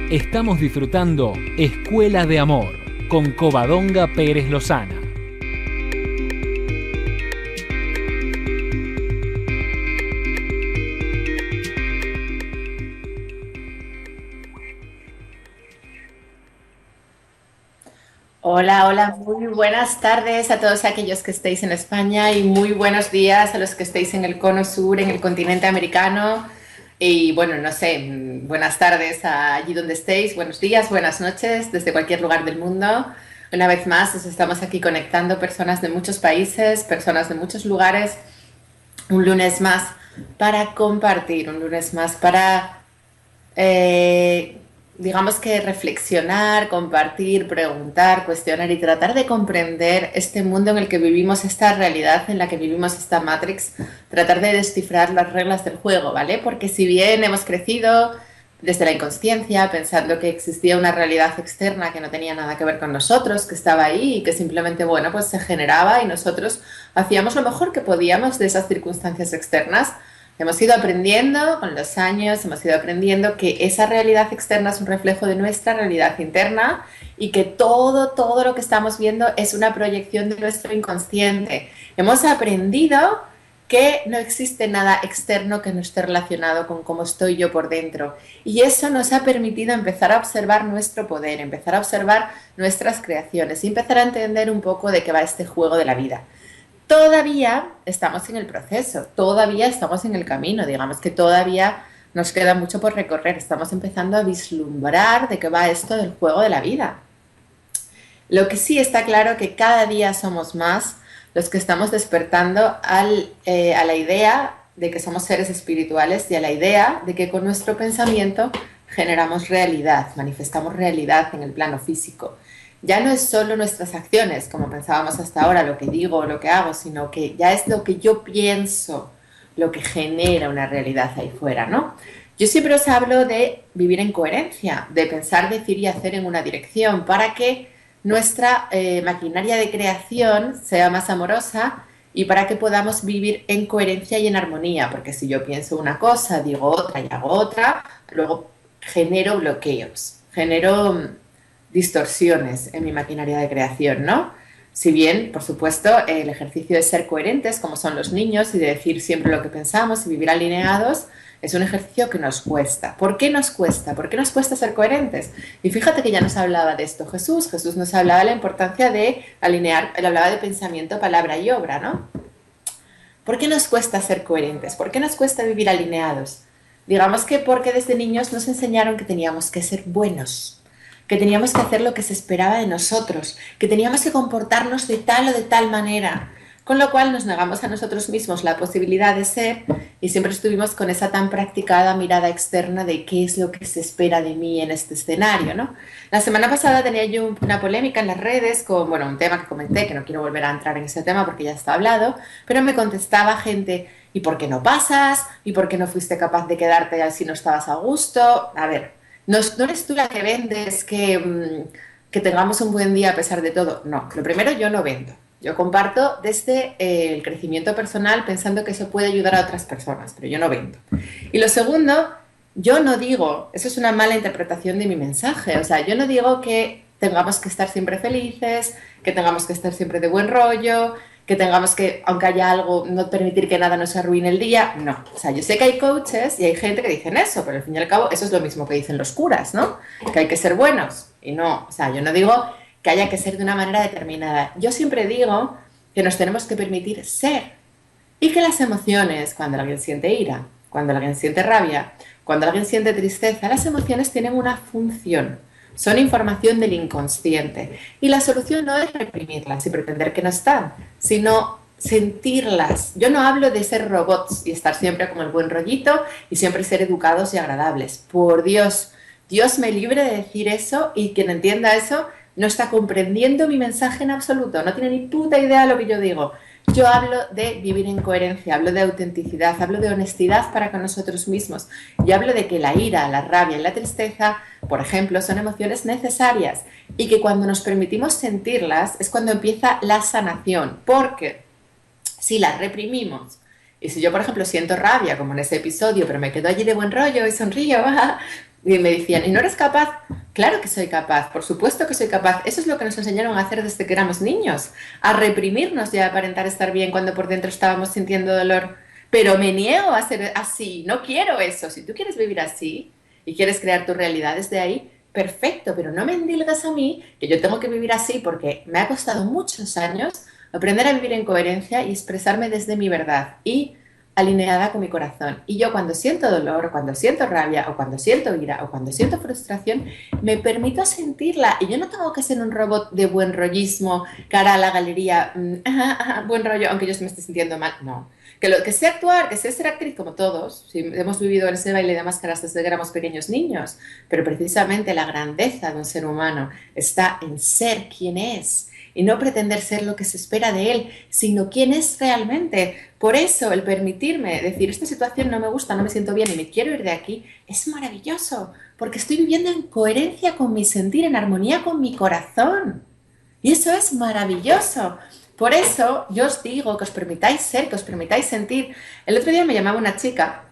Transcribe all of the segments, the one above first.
Estamos disfrutando Escuela de Amor con Covadonga Pérez Lozana. Hola, hola, muy buenas tardes a todos aquellos que estéis en España y muy buenos días a los que estéis en el cono sur, en el continente americano. Y bueno, no sé, buenas tardes allí donde estéis, buenos días, buenas noches, desde cualquier lugar del mundo. Una vez más, os estamos aquí conectando personas de muchos países, personas de muchos lugares, un lunes más para compartir, un lunes más para eh, digamos que reflexionar, compartir, preguntar, cuestionar y tratar de comprender este mundo en el que vivimos, esta realidad en la que vivimos, esta Matrix, tratar de descifrar las reglas del juego, ¿vale? Porque si bien hemos crecido desde la inconsciencia, pensando que existía una realidad externa que no tenía nada que ver con nosotros, que estaba ahí y que simplemente, bueno, pues se generaba y nosotros hacíamos lo mejor que podíamos de esas circunstancias externas. Hemos ido aprendiendo con los años, hemos ido aprendiendo que esa realidad externa es un reflejo de nuestra realidad interna y que todo lo que estamos viendo es una proyección de nuestro inconsciente. Hemos aprendido que no existe nada externo que no esté relacionado con cómo estoy yo por dentro. Y eso nos ha permitido empezar a observar nuestro poder, empezar a observar nuestras creaciones y empezar a entender un poco de qué va este juego de la vida. Todavía estamos en el proceso, todavía estamos en el camino, digamos que todavía nos queda mucho por recorrer, estamos empezando a vislumbrar de qué va esto del juego de la vida. Lo que sí está claro que cada día somos más los que estamos despertando a la idea de que somos seres espirituales y a la idea de que con nuestro pensamiento generamos realidad, manifestamos realidad en el plano físico. Ya no es solo nuestras acciones, como pensábamos hasta ahora, lo que digo o lo que hago, sino que ya es lo que yo pienso, lo que genera una realidad ahí fuera, ¿no? Yo siempre os hablo de vivir en coherencia, de pensar, decir y hacer en una dirección para que nuestra maquinaria de creación sea más amorosa y para que podamos vivir en coherencia y en armonía, porque si yo pienso una cosa, digo otra y hago otra, luego genero bloqueos, genero distorsiones en mi maquinaria de creación, ¿no? Si bien, por supuesto, el ejercicio de ser coherentes, como son los niños, y de decir siempre lo que pensamos y vivir alineados, es un ejercicio que nos cuesta. ¿Por qué nos cuesta? ¿Por qué nos cuesta ser coherentes? Y fíjate que ya nos hablaba de esto Jesús. Jesús nos hablaba de la importancia de alinear, él hablaba de pensamiento, palabra y obra, ¿no? ¿Por qué nos cuesta ser coherentes? ¿Por qué nos cuesta vivir alineados? Digamos que porque desde niños nos enseñaron que teníamos que ser buenos, que teníamos que hacer lo que se esperaba de nosotros, que teníamos que comportarnos de tal o de tal manera, con lo cual nos negamos a nosotros mismos la posibilidad de ser y siempre estuvimos con esa tan practicada mirada externa de qué es lo que se espera de mí en este escenario, ¿no? La semana pasada tenía yo una polémica en las redes con, bueno, un tema que comenté, que no quiero volver a entrar en ese tema porque ya está hablado, pero me contestaba gente, ¿y por qué no pasas? ¿Y por qué no fuiste capaz de quedarte si no estabas a gusto? A ver, no eres tú la que vendes que tengamos un buen día a pesar de todo. No, lo primero, yo no vendo. Yo comparto desde el crecimiento personal pensando que eso puede ayudar a otras personas, pero yo no vendo. Y lo segundo, yo no digo, eso es una mala interpretación de mi mensaje, o sea, yo no digo que tengamos que estar siempre felices, que tengamos que estar siempre de buen rollo, que tengamos que, aunque haya algo, no permitir que nada nos arruine el día, no. O sea, yo sé que hay coaches y hay gente que dicen eso, pero al fin y al cabo eso es lo mismo que dicen los curas, ¿no? Que hay que ser buenos. Y no, o sea, yo no digo que haya que ser de una manera determinada. Yo siempre digo que nos tenemos que permitir ser y que las emociones, cuando alguien siente ira, cuando alguien siente rabia, cuando alguien siente tristeza, las emociones tienen una función. Son información del inconsciente. Y la solución no es reprimirlas y pretender que no están, sino sentirlas. Yo no hablo de ser robots y estar siempre como el buen rollito y siempre ser educados y agradables. Por Dios, Dios me libre de decir eso y quien entienda eso no está comprendiendo mi mensaje en absoluto, no tiene ni puta idea de lo que yo digo. Yo hablo de vivir en coherencia, hablo de autenticidad, hablo de honestidad para con nosotros mismos. Yo hablo de que la ira, la rabia y la tristeza, por ejemplo, son emociones necesarias y que cuando nos permitimos sentirlas es cuando empieza la sanación. Porque si las reprimimos y si yo, por ejemplo, siento rabia, como en ese episodio, pero me quedo allí de buen rollo y sonrío, Y me decían, ¿y no eres capaz? Claro que soy capaz, por supuesto que soy capaz. Eso es lo que nos enseñaron a hacer desde que éramos niños, a reprimirnos y a aparentar estar bien cuando por dentro estábamos sintiendo dolor. Pero me niego a ser así, no quiero eso. Si tú quieres vivir así y quieres crear tu realidad desde ahí, perfecto, pero no me endilgas a mí que yo tengo que vivir así porque me ha costado muchos años aprender a vivir en coherencia y expresarme desde mi verdad y alineada con mi corazón. Y yo cuando siento dolor, o cuando siento rabia, o cuando siento ira, o cuando siento frustración, me permito sentirla. Y yo no tengo que ser un robot de buen rollismo, cara a la galería, buen rollo, aunque yo me esté sintiendo mal. No. Que sé actuar, que sé ser actriz como todos. Sí, hemos vivido en ese baile de máscaras desde que éramos pequeños niños. Pero precisamente la grandeza de un ser humano está en ser quien es y no pretender ser lo que se espera de él, sino quién es realmente. Por eso el permitirme decir, esta situación no me gusta, no me siento bien y me quiero ir de aquí, es maravilloso, porque estoy viviendo en coherencia con mi sentir, en armonía con mi corazón. Y eso es maravilloso. Por eso yo os digo que os permitáis ser, que os permitáis sentir. El otro día me llamaba una chica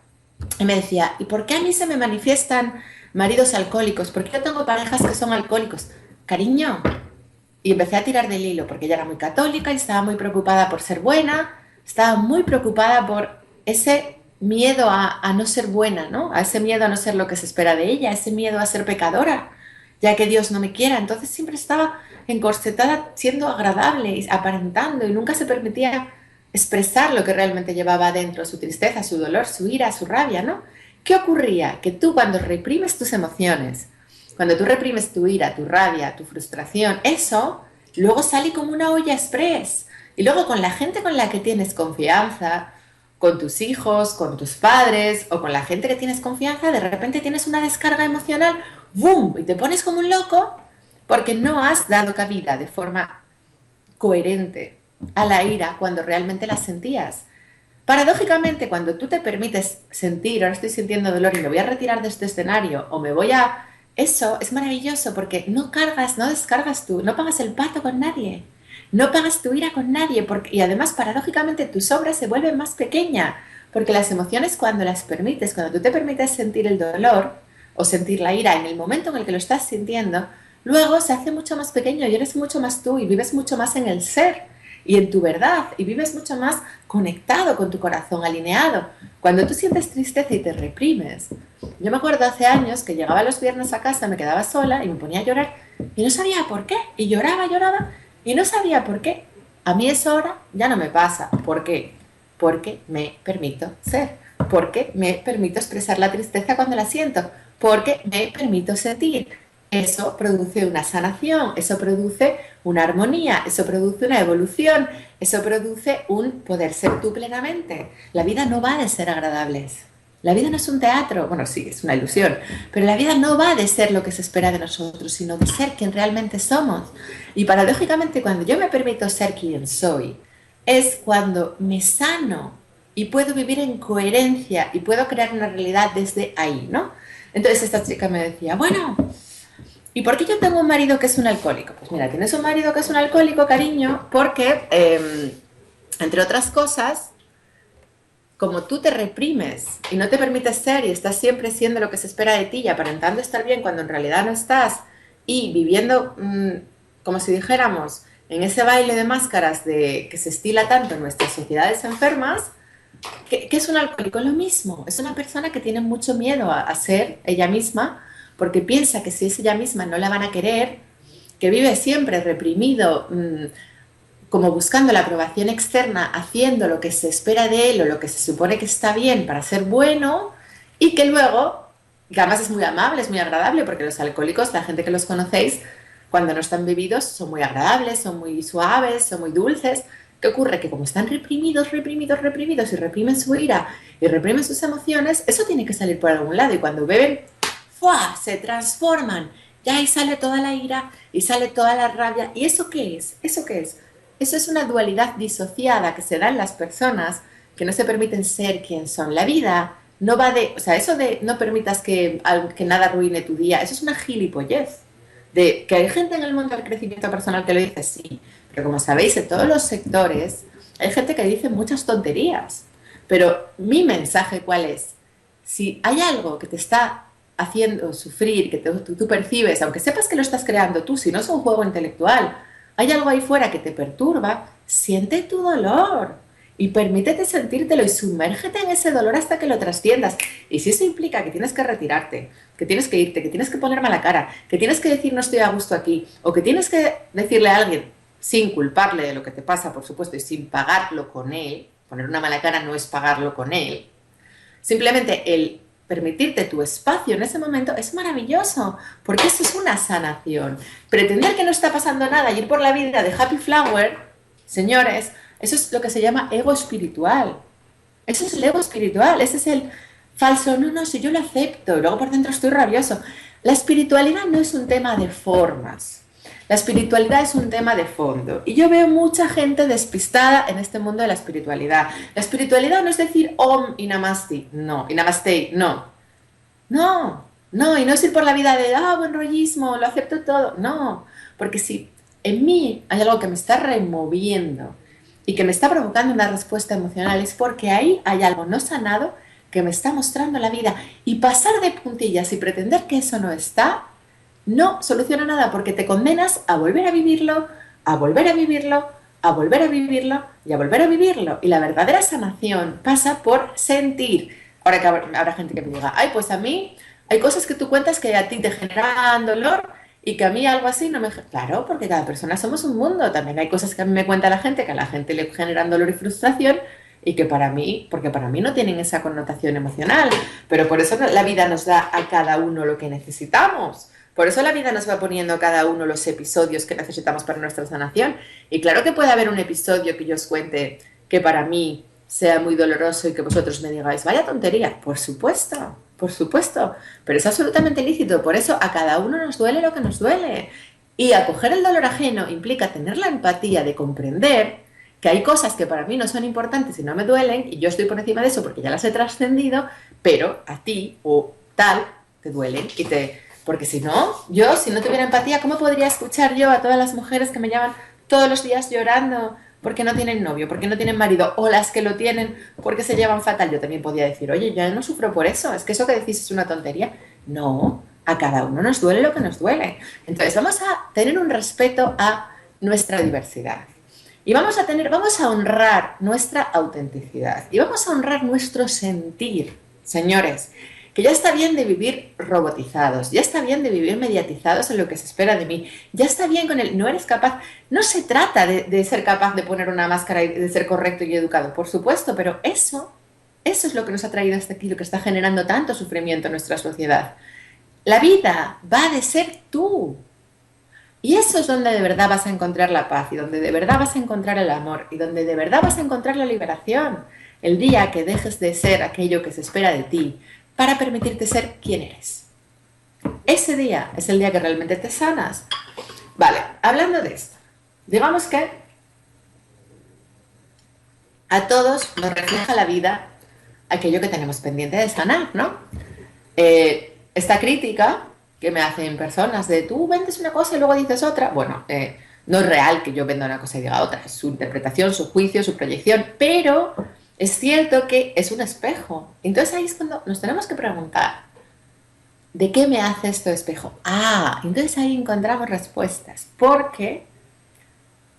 y me decía, ¿y por qué a mí se me manifiestan maridos alcohólicos? ¿Por qué yo tengo parejas que son alcohólicos? Cariño, y empecé a tirar del hilo porque ella era muy católica y estaba muy preocupada por ser buena, estaba muy preocupada por ese miedo a no ser buena, ¿no? A ese miedo a no ser lo que se espera de ella, ese miedo a ser pecadora, ya que Dios no me quiera. Entonces siempre estaba encorsetada siendo agradable y aparentando y nunca se permitía expresar lo que realmente llevaba adentro, su tristeza, su dolor, su ira, su rabia, ¿no? ¿Qué ocurría? Que tú cuando reprimes tus emociones, cuando tú reprimes tu ira, tu rabia, tu frustración, eso luego sale como una olla express. Y luego con la gente con la que tienes confianza, con tus hijos, con tus padres o con la gente que tienes confianza, de repente tienes una descarga emocional, ¡boom! Y te pones como un loco porque no has dado cabida de forma coherente a la ira cuando realmente la sentías. Paradójicamente, cuando tú te permites sentir, ahora estoy sintiendo dolor y me voy a retirar de este escenario o me voy a... Eso es maravilloso porque no cargas, no descargas tú, no pagas el pato con nadie, no pagas tu ira con nadie porque, y además paradójicamente tu sombra se vuelve más pequeña porque las emociones cuando las permites, cuando tú te permites sentir el dolor o sentir la ira en el momento en el que lo estás sintiendo, luego se hace mucho más pequeño y eres mucho más tú y vives mucho más en el ser y en tu verdad y vives mucho más conectado con tu corazón, alineado. Cuando tú sientes tristeza y te reprimes. Yo me acuerdo hace años que llegaba los viernes a casa, me quedaba sola y me ponía a llorar y no sabía por qué. Y lloraba, lloraba y no sabía por qué. A mí eso ahora ya no me pasa. ¿Por qué? Porque me permito ser. Porque me permito expresar la tristeza cuando la siento. Porque me permito sentir. Eso produce una sanación, eso produce una armonía, eso produce una evolución, eso produce un poder ser tú plenamente. La vida no va de ser agradables. La vida no es un teatro, bueno, sí, es una ilusión, pero la vida no va de ser lo que se espera de nosotros, sino de ser quien realmente somos. Y paradójicamente, cuando yo me permito ser quien soy, es cuando me sano y puedo vivir en coherencia y puedo crear una realidad desde ahí, ¿no? Entonces esta chica me decía, bueno, ¿y por qué yo tengo un marido que es un alcohólico? Pues mira, tienes un marido que es un alcohólico, cariño, porque, entre otras cosas, como tú te reprimes y no te permites ser y estás siempre siendo lo que se espera de ti y aparentando estar bien cuando en realidad no estás y viviendo, como si dijéramos, en ese baile de máscaras que se estila tanto en nuestras sociedades enfermas, ¿qué es un alcohólico? Lo mismo, es una persona que tiene mucho miedo a ser ella misma porque piensa que si es ella misma no la van a querer, que vive siempre reprimido, como buscando la aprobación externa, haciendo lo que se espera de él o lo que se supone que está bien para ser bueno, y que luego, que además es muy amable, es muy agradable, porque los alcohólicos, la gente que los conocéis, cuando no están bebidos, son muy agradables, son muy suaves, son muy dulces. ¿Qué ocurre? Que como están reprimidos, reprimidos, reprimidos, y reprimen su ira, y reprimen sus emociones, eso tiene que salir por algún lado, y cuando beben, ¡fua!, se transforman, y ahí sale toda la ira, y sale toda la rabia. ¿Y eso qué es? ¿Eso qué es? Eso es una dualidad disociada que se da en las personas que no se permiten ser quien son. La vida no va de... O sea, eso de no permitas que nada arruine tu día, eso es una gilipollez. De que hay gente en el mundo del crecimiento personal que lo dice, sí, pero como sabéis, en todos los sectores hay gente que dice muchas tonterías. Pero mi mensaje, ¿cuál es? Si hay algo que te está haciendo sufrir, que tú percibes, aunque sepas que lo estás creando tú, si no es un juego intelectual, hay algo ahí fuera que te perturba, siente tu dolor y permítete sentírtelo y sumérgete en ese dolor hasta que lo trasciendas. Y si eso implica que tienes que retirarte, que tienes que irte, que tienes que poner mala cara, que tienes que decir no estoy a gusto aquí, o que tienes que decirle a alguien, sin culparle de lo que te pasa, por supuesto, y sin pagarlo con él, poner una mala cara no es pagarlo con él, simplemente el permitirte tu espacio en ese momento es maravilloso, porque eso es una sanación. Pretender que no está pasando nada y ir por la vida de happy flower, señores, eso es lo que se llama ego espiritual. Eso es el ego espiritual, ese es el falso, no, no, si yo lo acepto, y luego por dentro estoy rabioso. La espiritualidad no es un tema de formas, la espiritualidad es un tema de fondo. Y yo veo mucha gente despistada en este mundo de la espiritualidad. La espiritualidad no es decir Om y Namaste, no, y Namaste, no. No, no, y no es ir por la vida de, buen rollismo, lo acepto todo. No, porque si en mí hay algo que me está removiendo y que me está provocando una respuesta emocional, es porque ahí hay algo no sanado que me está mostrando la vida. Y pasar de puntillas y pretender que eso no está, no soluciona nada porque te condenas a volver a vivirlo, a volver a vivirlo, a volver a vivirlo y a volver a vivirlo. Y la verdadera sanación pasa por sentir. Ahora que habrá gente que me diga, ay, pues a mí hay cosas que tú cuentas que a ti te generan dolor y que a mí algo así no me... Claro, porque cada persona somos un mundo. También hay cosas que a mí me cuenta la gente que a la gente le generan dolor y frustración y que para mí, porque para mí no tienen esa connotación emocional. Pero por eso la vida nos da a cada uno lo que necesitamos. Por eso la vida nos va poniendo a cada uno los episodios que necesitamos para nuestra sanación. Y claro que puede haber un episodio que yo os cuente que para mí sea muy doloroso y que vosotros me digáis, vaya tontería. Por supuesto, pero es absolutamente lícito. Por eso a cada uno nos duele lo que nos duele. Y acoger el dolor ajeno implica tener la empatía de comprender que hay cosas que para mí no son importantes y no me duelen, y yo estoy por encima de eso porque ya las he trascendido, pero a ti o tal te duelen y te... Porque si no, yo, si no tuviera empatía, ¿cómo podría escuchar yo a todas las mujeres que me llaman todos los días llorando porque no tienen novio, porque no tienen marido, o las que lo tienen porque se llevan fatal? Yo también podía decir, oye, yo no sufro por eso, es que eso que decís es una tontería. No, a cada uno nos duele lo que nos duele. Entonces vamos a tener un respeto a nuestra diversidad. Y vamos a honrar nuestra autenticidad. Y vamos a honrar nuestro sentir, señores. Que ya está bien de vivir robotizados, ya está bien de vivir mediatizados en lo que se espera de mí, ya está bien con el no eres capaz. No se trata de ser capaz de poner una máscara y de ser correcto y educado, por supuesto, pero eso es lo que nos ha traído hasta aquí, lo que está generando tanto sufrimiento en nuestra sociedad. La vida va de ser tú. Y eso es donde de verdad vas a encontrar la paz y donde de verdad vas a encontrar el amor y donde de verdad vas a encontrar la liberación. El día que dejes de ser aquello que se espera de ti, para permitirte ser quien eres. Ese día es el día que realmente te sanas. Vale, hablando de esto, digamos que a todos nos refleja la vida aquello que tenemos pendiente de sanar, ¿no? Esta crítica que me hacen personas de tú vendes una cosa y luego dices otra, bueno, no es real que yo venda una cosa y diga otra, es su interpretación, su juicio, su proyección, pero es cierto que es un espejo. Entonces ahí es cuando nos tenemos que preguntar, ¿de qué me hace este espejo? Entonces ahí encontramos respuestas, porque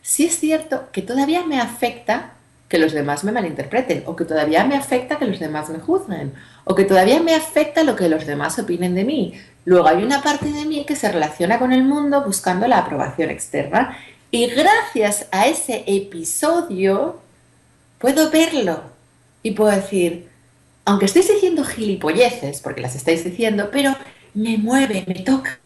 sí es cierto que todavía me afecta que los demás me malinterpreten, o que todavía me afecta que los demás me juzguen, o que todavía me afecta lo que los demás opinen de mí. Luego hay una parte de mí que se relaciona con el mundo buscando la aprobación externa, y gracias a ese episodio puedo verlo y puedo decir, aunque estéis diciendo gilipolleces, porque las estáis diciendo, pero me mueve, me toca,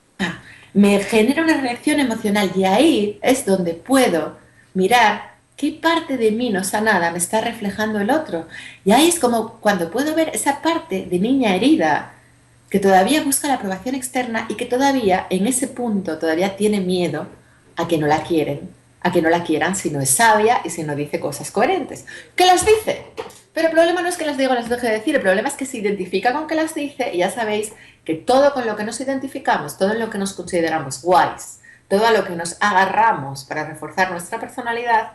me genera una reacción emocional, y ahí es donde puedo mirar qué parte de mí no sanada me está reflejando el otro. Y ahí es como cuando puedo ver esa parte de niña herida que todavía busca la aprobación externa y que todavía en ese punto todavía tiene miedo a que no la quieren, a que no la quieran si no es sabia y si no dice cosas coherentes. ¿Qué las dice? Pero el problema no es que las diga o las deje de decir, el problema es que se identifica con que las dice, y ya sabéis que todo con lo que nos identificamos, todo en lo que nos consideramos guays, todo a lo que nos agarramos para reforzar nuestra personalidad,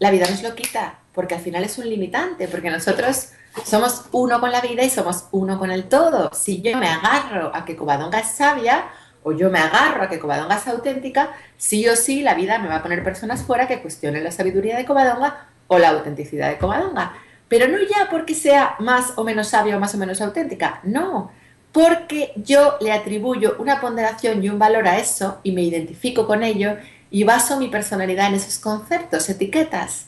la vida nos lo quita, porque al final es un limitante, porque nosotros somos uno con la vida y somos uno con el todo. Si yo me agarro a que Covadonga es sabia, o yo me agarro a que Covadonga es auténtica, sí o sí la vida me va a poner personas fuera que cuestionen la sabiduría de Covadonga o la autenticidad de Covadonga. Pero no ya porque sea más o menos sabia o más o menos auténtica, no, porque yo le atribuyo una ponderación y un valor a eso y me identifico con ello y baso mi personalidad en esos conceptos, etiquetas.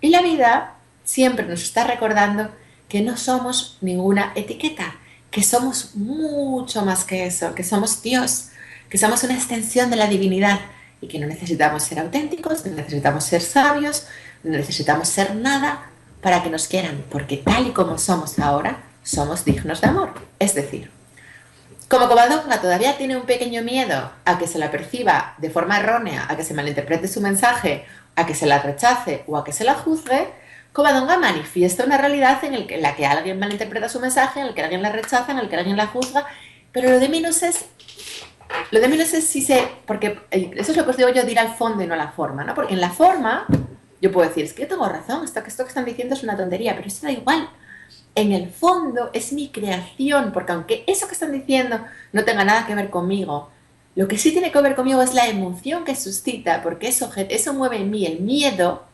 Y la vida siempre nos está recordando que no somos ninguna etiqueta, que somos mucho más que eso, que somos Dios, que somos una extensión de la divinidad y que no necesitamos ser auténticos, no necesitamos ser sabios, no necesitamos ser nada para que nos quieran, porque tal y como somos ahora, somos dignos de amor. Es decir, como Covadonga todavía tiene un pequeño miedo a que se la perciba de forma errónea, a que se malinterprete su mensaje, a que se la rechace o a que se la juzgue, Covadonga manifiesta una realidad en la que alguien malinterpreta su mensaje, en el que alguien la rechaza, en el que alguien la juzga, pero lo de menos es si se... Porque eso es lo que os digo yo, de ir al fondo y no a la forma, ¿no? Porque en la forma yo puedo decir, es que yo tengo razón, esto que están diciendo es una tontería, pero eso da igual. En el fondo es mi creación, porque aunque eso que están diciendo no tenga nada que ver conmigo, lo que sí tiene que ver conmigo es la emoción que suscita, porque eso mueve en mí el miedo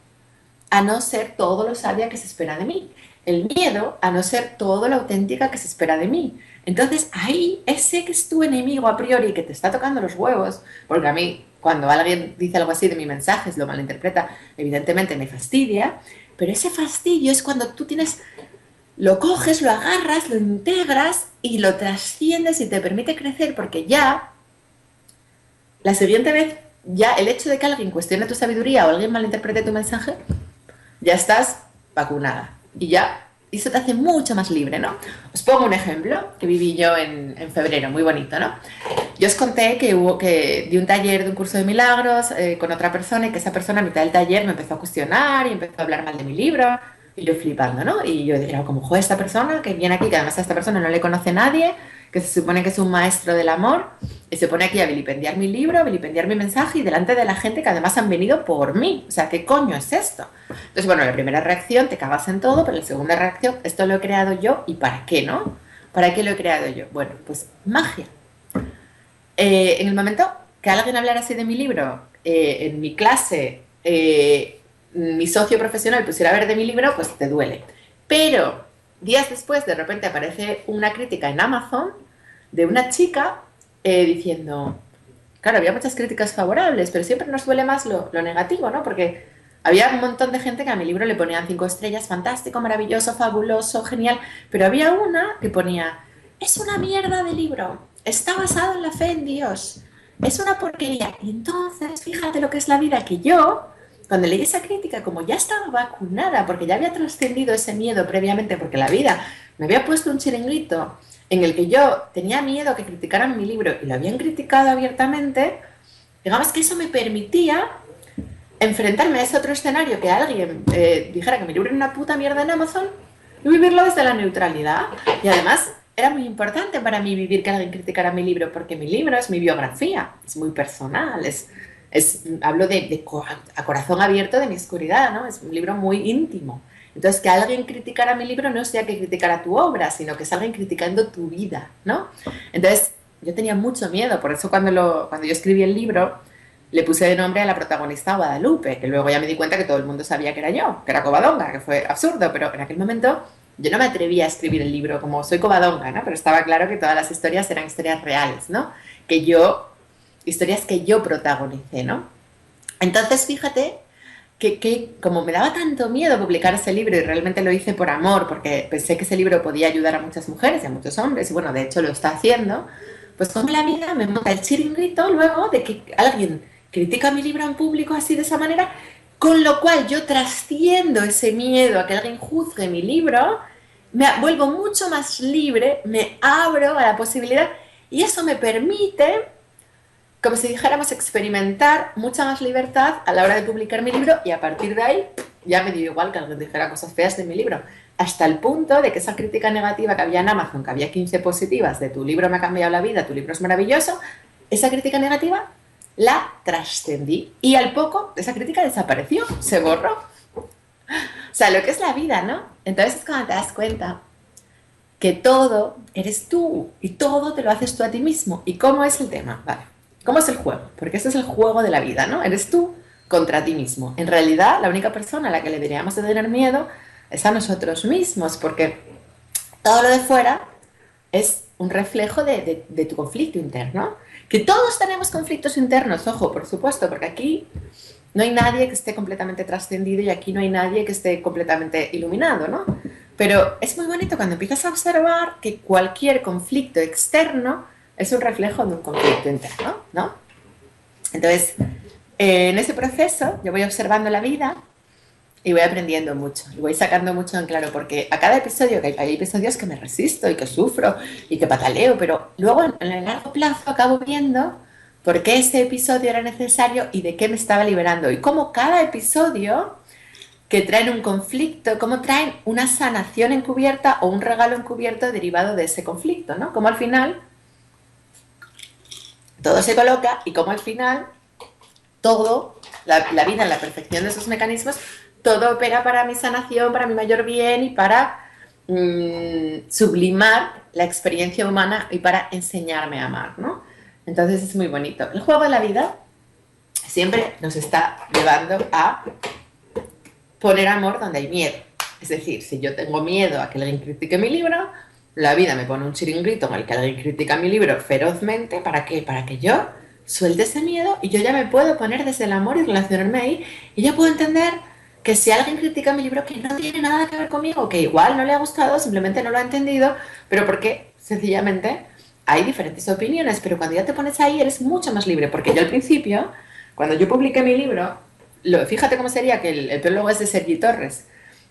a no ser todo lo sabia que se espera de mí, el miedo a no ser todo lo auténtica que se espera de mí. Entonces ahí ese que es tu enemigo a priori que te está tocando los huevos, porque a mí cuando alguien dice algo así de mis mensajes, lo malinterpreta, evidentemente me fastidia, pero ese fastidio es cuando tú lo coges, lo agarras, lo integras y lo trasciendes y te permite crecer, porque ya la siguiente vez, ya el hecho de que alguien cuestione tu sabiduría o alguien malinterprete tu mensaje, ya estás vacunada y ya eso te hace mucho más libre, ¿no? Os pongo un ejemplo que viví yo en febrero, muy bonito, ¿no? Yo os conté que di un taller de un curso de milagros con otra persona y que esa persona a mitad del taller me empezó a cuestionar y empezó a hablar mal de mi libro y yo flipando, ¿no? Y yo era como, joder, esta persona que viene aquí, que además a esta persona no le conoce nadie, que se supone que es un maestro del amor, y se pone aquí a vilipendiar mi libro, a vilipendiar mi mensaje y delante de la gente que además han venido por mí. O sea, ¿qué coño es esto? Entonces, bueno, la primera reacción, te cagas en todo, pero la segunda reacción, esto lo he creado yo y ¿para qué, no? ¿Para qué lo he creado yo? Bueno, pues magia. En el momento que alguien hablara así de mi libro, en mi clase, mi socio profesional pusiera a ver de mi libro, pues te duele. Pero días después, de repente aparece una crítica en Amazon de una chica diciendo, claro, había muchas críticas favorables, pero siempre nos duele más lo negativo, ¿no? Porque había un montón de gente que a mi libro le ponían 5 estrellas, fantástico, maravilloso, fabuloso, genial, pero había una que ponía, es una mierda de libro, está basado en la fe en Dios, es una porquería. Y entonces, fíjate lo que es la vida, que yo, cuando leí esa crítica, como ya estaba vacunada, porque ya había trascendido ese miedo previamente, porque la vida me había puesto un chiringuito en el que yo tenía miedo que criticaran mi libro y lo habían criticado abiertamente, digamos que eso me permitía enfrentarme a ese otro escenario que alguien dijera que mi libro era una puta mierda en Amazon y vivirlo desde la neutralidad. Y además era muy importante para mí vivir que alguien criticara mi libro, porque mi libro es mi biografía, es muy personal, hablo a corazón abierto de mi oscuridad, ¿no? Es un libro muy íntimo. Entonces, que alguien criticara mi libro no sea que criticara tu obra, sino que es alguien criticando tu vida, ¿no? Entonces, yo tenía mucho miedo, por eso cuando yo escribí el libro, le puse de nombre a la protagonista Guadalupe, que luego ya me di cuenta que todo el mundo sabía que era yo, que era Covadonga, que fue absurdo, pero en aquel momento yo no me atrevía a escribir el libro como soy Covadonga, ¿no? Pero estaba claro que todas las historias eran historias reales, ¿no? Historias que yo protagonicé, ¿no? Entonces, fíjate que como me daba tanto miedo publicar ese libro y realmente lo hice por amor, porque pensé que ese libro podía ayudar a muchas mujeres y a muchos hombres, y bueno, de hecho lo está haciendo, pues como la vida me monta el chiringuito luego de que alguien critica mi libro en público así de esa manera, con lo cual yo trasciendo ese miedo a que alguien juzgue mi libro, me vuelvo mucho más libre, me abro a la posibilidad y eso me permite, como si dijéramos, experimentar mucha más libertad a la hora de publicar mi libro y a partir de ahí ya me dio igual que alguien dijera cosas feas de mi libro. Hasta el punto de que esa crítica negativa que había en Amazon, que había 15 positivas de tu libro me ha cambiado la vida, tu libro es maravilloso, esa crítica negativa la trascendí y al poco esa crítica desapareció, se borró. sea, lo que es la vida, ¿no? Entonces es cuando te das cuenta que todo eres tú y todo te lo haces tú a ti mismo. ¿Y cómo es el tema? Vale. ¿Cómo es el juego? Porque ese es el juego de la vida, ¿no? Eres tú contra ti mismo. En realidad, la única persona a la que le deberíamos de tener miedo es a nosotros mismos, porque todo lo de fuera es un reflejo de tu conflicto interno. Que todos tenemos conflictos internos, ojo, por supuesto, porque aquí no hay nadie que esté completamente trascendido y aquí no hay nadie que esté completamente iluminado, ¿no? Pero es muy bonito cuando empiezas a observar que cualquier conflicto externo es un reflejo de un conflicto interno, ¿no? Entonces, en ese proceso yo voy observando la vida y voy aprendiendo mucho, y voy sacando mucho en claro, porque a cada episodio, que hay episodios que me resisto y que sufro y que pataleo, pero luego en el largo plazo acabo viendo por qué ese episodio era necesario y de qué me estaba liberando. Y cómo cada episodio que traen un conflicto, cómo traen una sanación encubierta o un regalo encubierto derivado de ese conflicto, ¿no? Como al final todo se coloca y como al final todo, la vida en la perfección de esos mecanismos, todo opera para mi sanación, para mi mayor bien y para sublimar la experiencia humana y para enseñarme a amar, ¿no? Entonces es muy bonito. El juego de la vida siempre nos está llevando a poner amor donde hay miedo. Es decir, si yo tengo miedo a que alguien critique mi libro, la vida me pone un chiringuito en el que alguien critica mi libro ferozmente. ¿Para qué? Para que yo suelte ese miedo y yo ya me puedo poner desde el amor y relacionarme ahí y ya puedo entender que si alguien critica mi libro que no tiene nada que ver conmigo, que igual no le ha gustado, simplemente no lo ha entendido, pero porque sencillamente hay diferentes opiniones, pero cuando ya te pones ahí eres mucho más libre, porque yo al principio, cuando yo publiqué mi libro, fíjate cómo sería que el prólogo es de Sergi Torres,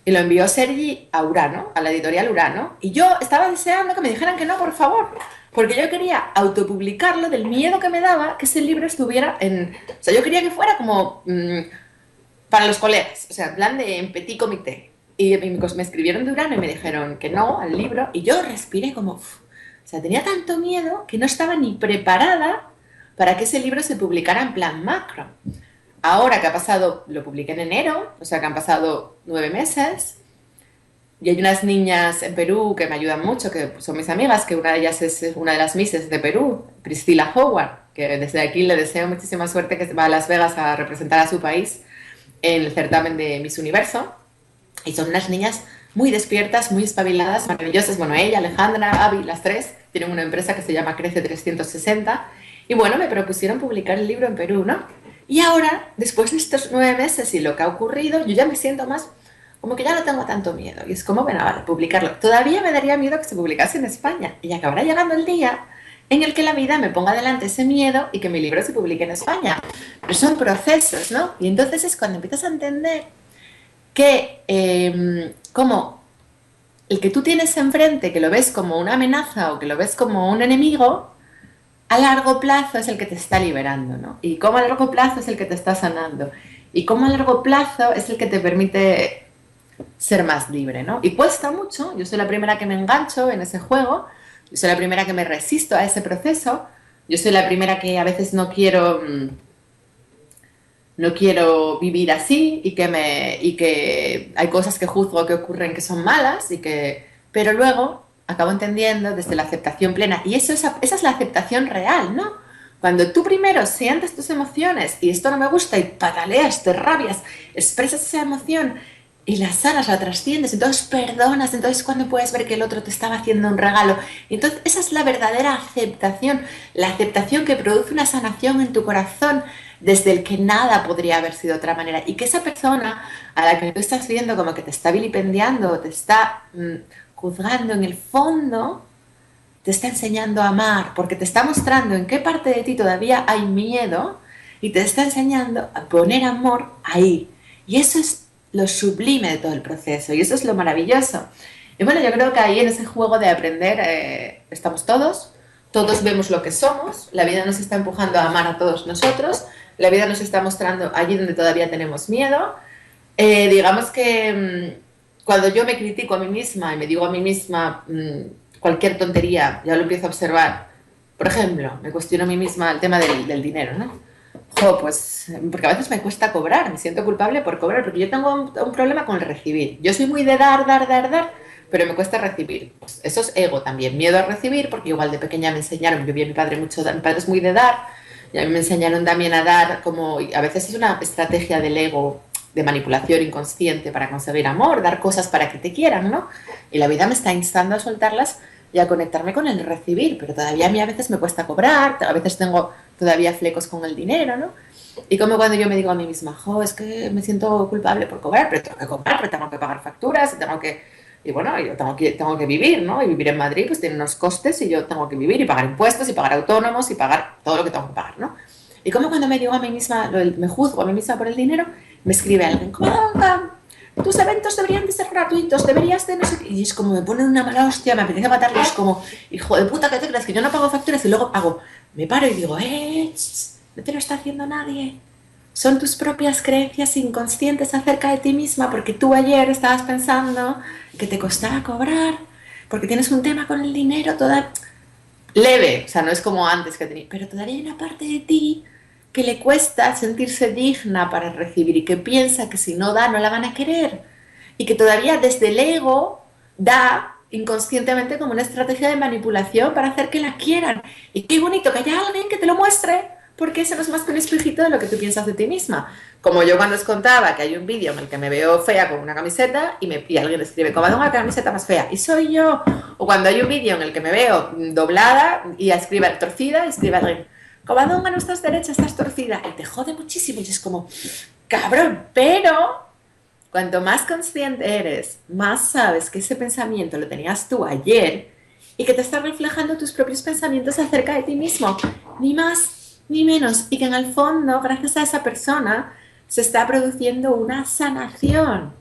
y lo envió Sergi a Urano, a la editorial Urano, y yo estaba deseando que me dijeran que no, por favor, porque yo quería autopublicarlo del miedo que me daba que ese libro estuviera en... O sea, yo quería que fuera como para los colegas, o sea, en plan de en petit comité. Y me escribieron de Urano y me dijeron que no al libro, y yo respiré como... o sea, tenía tanto miedo que no estaba ni preparada para que ese libro se publicara en plan macro. Ahora que ha pasado, lo publiqué en enero, o sea que han pasado 9 meses, y hay unas niñas en Perú que me ayudan mucho, que son mis amigas, que una de ellas es una de las Misses de Perú, Priscila Howard, que desde aquí le deseo muchísima suerte, que va a Las Vegas a representar a su país en el certamen de Miss Universo, y son unas niñas muy despiertas, muy espabiladas, maravillosas. Bueno, ella, Alejandra, Avi, las tres, tienen una empresa que se llama Crece 360, y bueno, me propusieron publicar el libro en Perú, ¿no? Y ahora, después de estos 9 meses y lo que ha ocurrido, yo ya me siento más, como que ya no tengo tanto miedo. Y es como, bueno, vale, publicarlo. Todavía me daría miedo que se publicase en España. Y acabará llegando el día en el que la vida me ponga delante ese miedo y que mi libro se publique en España. Pero son procesos, ¿no? Y entonces es cuando empiezas a entender que como el que tú tienes enfrente, que lo ves como una amenaza o que lo ves como un enemigo, a largo plazo es el que te está liberando, ¿no? Y cómo a largo plazo es el que te está sanando. Y cómo a largo plazo es el que te permite ser más libre, ¿no? Y cuesta mucho. Yo soy la primera que me engancho en ese juego. Yo soy la primera que me resisto a ese proceso. Yo soy la primera que a veces no quiero vivir así y que hay cosas que juzgo que ocurren que son malas pero luego acabo entendiendo desde la aceptación plena. Y esa es la aceptación real, ¿no? Cuando tú primero sientes tus emociones y esto no me gusta y pataleas, te rabias, expresas esa emoción y la sanas, la trasciendes, entonces perdonas, entonces cuando puedes ver que el otro te estaba haciendo un regalo. Entonces esa es la verdadera aceptación, la aceptación que produce una sanación en tu corazón desde el que nada podría haber sido de otra manera. Y que esa persona a la que tú estás viendo como que te está vilipendiando, te está juzgando, en el fondo te está enseñando a amar, porque te está mostrando en qué parte de ti todavía hay miedo y te está enseñando a poner amor ahí. Y eso es lo sublime de todo el proceso y eso es lo maravilloso. Y bueno, yo creo que ahí en ese juego de aprender estamos todos vemos lo que somos, la vida nos está empujando a amar a todos nosotros, la vida nos está mostrando allí donde todavía tenemos miedo. Digamos que cuando yo me critico a mí misma y me digo a mí misma cualquier tontería, ya lo empiezo a observar. Por ejemplo, me cuestiono a mí misma el tema del dinero, ¿no? Jo, pues porque a veces me cuesta cobrar, me siento culpable por cobrar, porque yo tengo un problema con el recibir. Yo soy muy de dar, dar, dar, dar, pero me cuesta recibir. Pues eso es ego también, miedo a recibir, porque igual de pequeña me enseñaron, yo vi a mi padre mucho, mi padre es muy de dar, y a mí me enseñaron también a dar, como a veces es una estrategia del ego de manipulación inconsciente para conseguir amor, dar cosas para que te quieran, ¿no? Y la vida me está instando a soltarlas y a conectarme con el recibir, pero todavía a mí a veces me cuesta cobrar, a veces tengo todavía flecos con el dinero, ¿no? Y como cuando yo me digo a mí misma, jo, es que me siento culpable por cobrar, pero tengo que cobrar, pero tengo que pagar facturas, tengo que... Y bueno, yo tengo que vivir, ¿no? Y vivir en Madrid pues tiene unos costes y yo tengo que vivir y pagar impuestos y pagar autónomos y pagar todo lo que tengo que pagar, ¿no? Y como cuando me digo a mí misma, me juzgo a mí misma por el dinero, me escribe alguien, como, tus eventos deberían de ser gratuitos, deberías de no sé qué. Y es como me ponen una mala hostia, me apetece matarlos, como, hijo de puta, ¿qué te crees? Que yo no pago facturas y luego hago, me paro y digo, no te lo está haciendo nadie. Son tus propias creencias inconscientes acerca de ti misma, porque tú ayer estabas pensando que te costaba cobrar, porque tienes un tema con el dinero toda leve, o sea, no es como antes que tenía, pero todavía hay una parte de ti que le cuesta sentirse digna para recibir y que piensa que si no da no la van a querer y que todavía desde el ego da inconscientemente como una estrategia de manipulación para hacer que la quieran. Y qué bonito que haya alguien que te lo muestre, porque eso no es más que un espejito de lo que tú piensas de ti misma. Como yo cuando os contaba que hay un vídeo en el que me veo fea con una camiseta y alguien escribe, ¿cómo una camiseta más fea? Y soy yo. O cuando hay un vídeo en el que me veo doblada y escribe torcida y escribe alguien, Covadonga, no estás derecha, estás torcida. Y te jode muchísimo. Y es como, cabrón, pero cuanto más consciente eres, más sabes que ese pensamiento lo tenías tú ayer y que te está reflejando tus propios pensamientos acerca de ti mismo. Ni más ni menos. Y que en el fondo, gracias a esa persona, se está produciendo una sanación.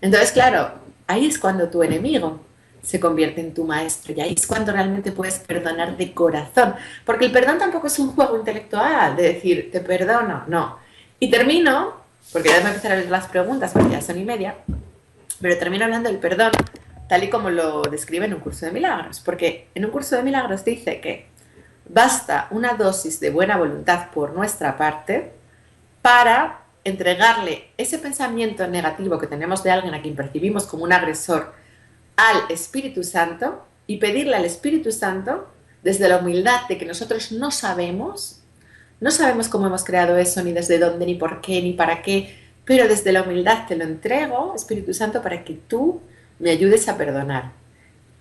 Entonces, claro, ahí es cuando tu enemigo se convierte en tu maestro y ahí es cuando realmente puedes perdonar de corazón, porque el perdón tampoco es un juego intelectual de decir te perdono, no. Y termino, porque ya me empezar a ver las preguntas porque ya son y media, pero termino hablando del perdón tal y como lo describe en un curso de milagros, porque en un curso de milagros dice que basta una dosis de buena voluntad por nuestra parte para entregarle ese pensamiento negativo que tenemos de alguien a quien percibimos como un agresor al Espíritu Santo y pedirle al Espíritu Santo, desde la humildad de que nosotros no sabemos cómo hemos creado eso, ni desde dónde, ni por qué, ni para qué, pero desde la humildad te lo entrego, Espíritu Santo, para que tú me ayudes a perdonar.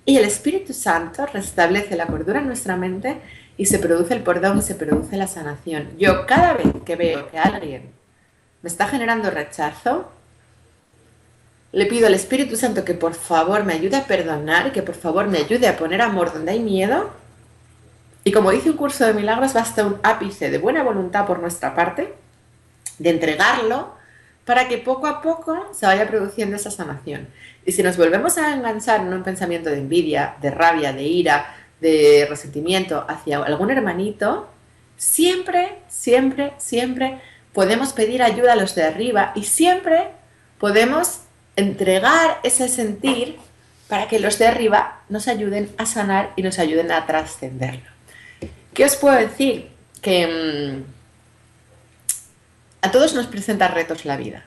Y el Espíritu Santo restablece la cordura en nuestra mente y se produce el perdón y se produce la sanación. Yo cada vez que veo que alguien me está generando rechazo, le pido al Espíritu Santo que por favor me ayude a perdonar y que por favor me ayude a poner amor donde hay miedo. Y como dice un curso de milagros, basta un ápice de buena voluntad por nuestra parte, de entregarlo, para que poco a poco se vaya produciendo esa sanación. Y si nos volvemos a enganchar en un pensamiento de envidia, de rabia, de ira, de resentimiento hacia algún hermanito, siempre, siempre, siempre podemos pedir ayuda a los de arriba y siempre podemos entregar ese sentir para que los de arriba nos ayuden a sanar y nos ayuden a trascenderlo. ¿Qué os puedo decir? Que a todos nos presenta retos la vida.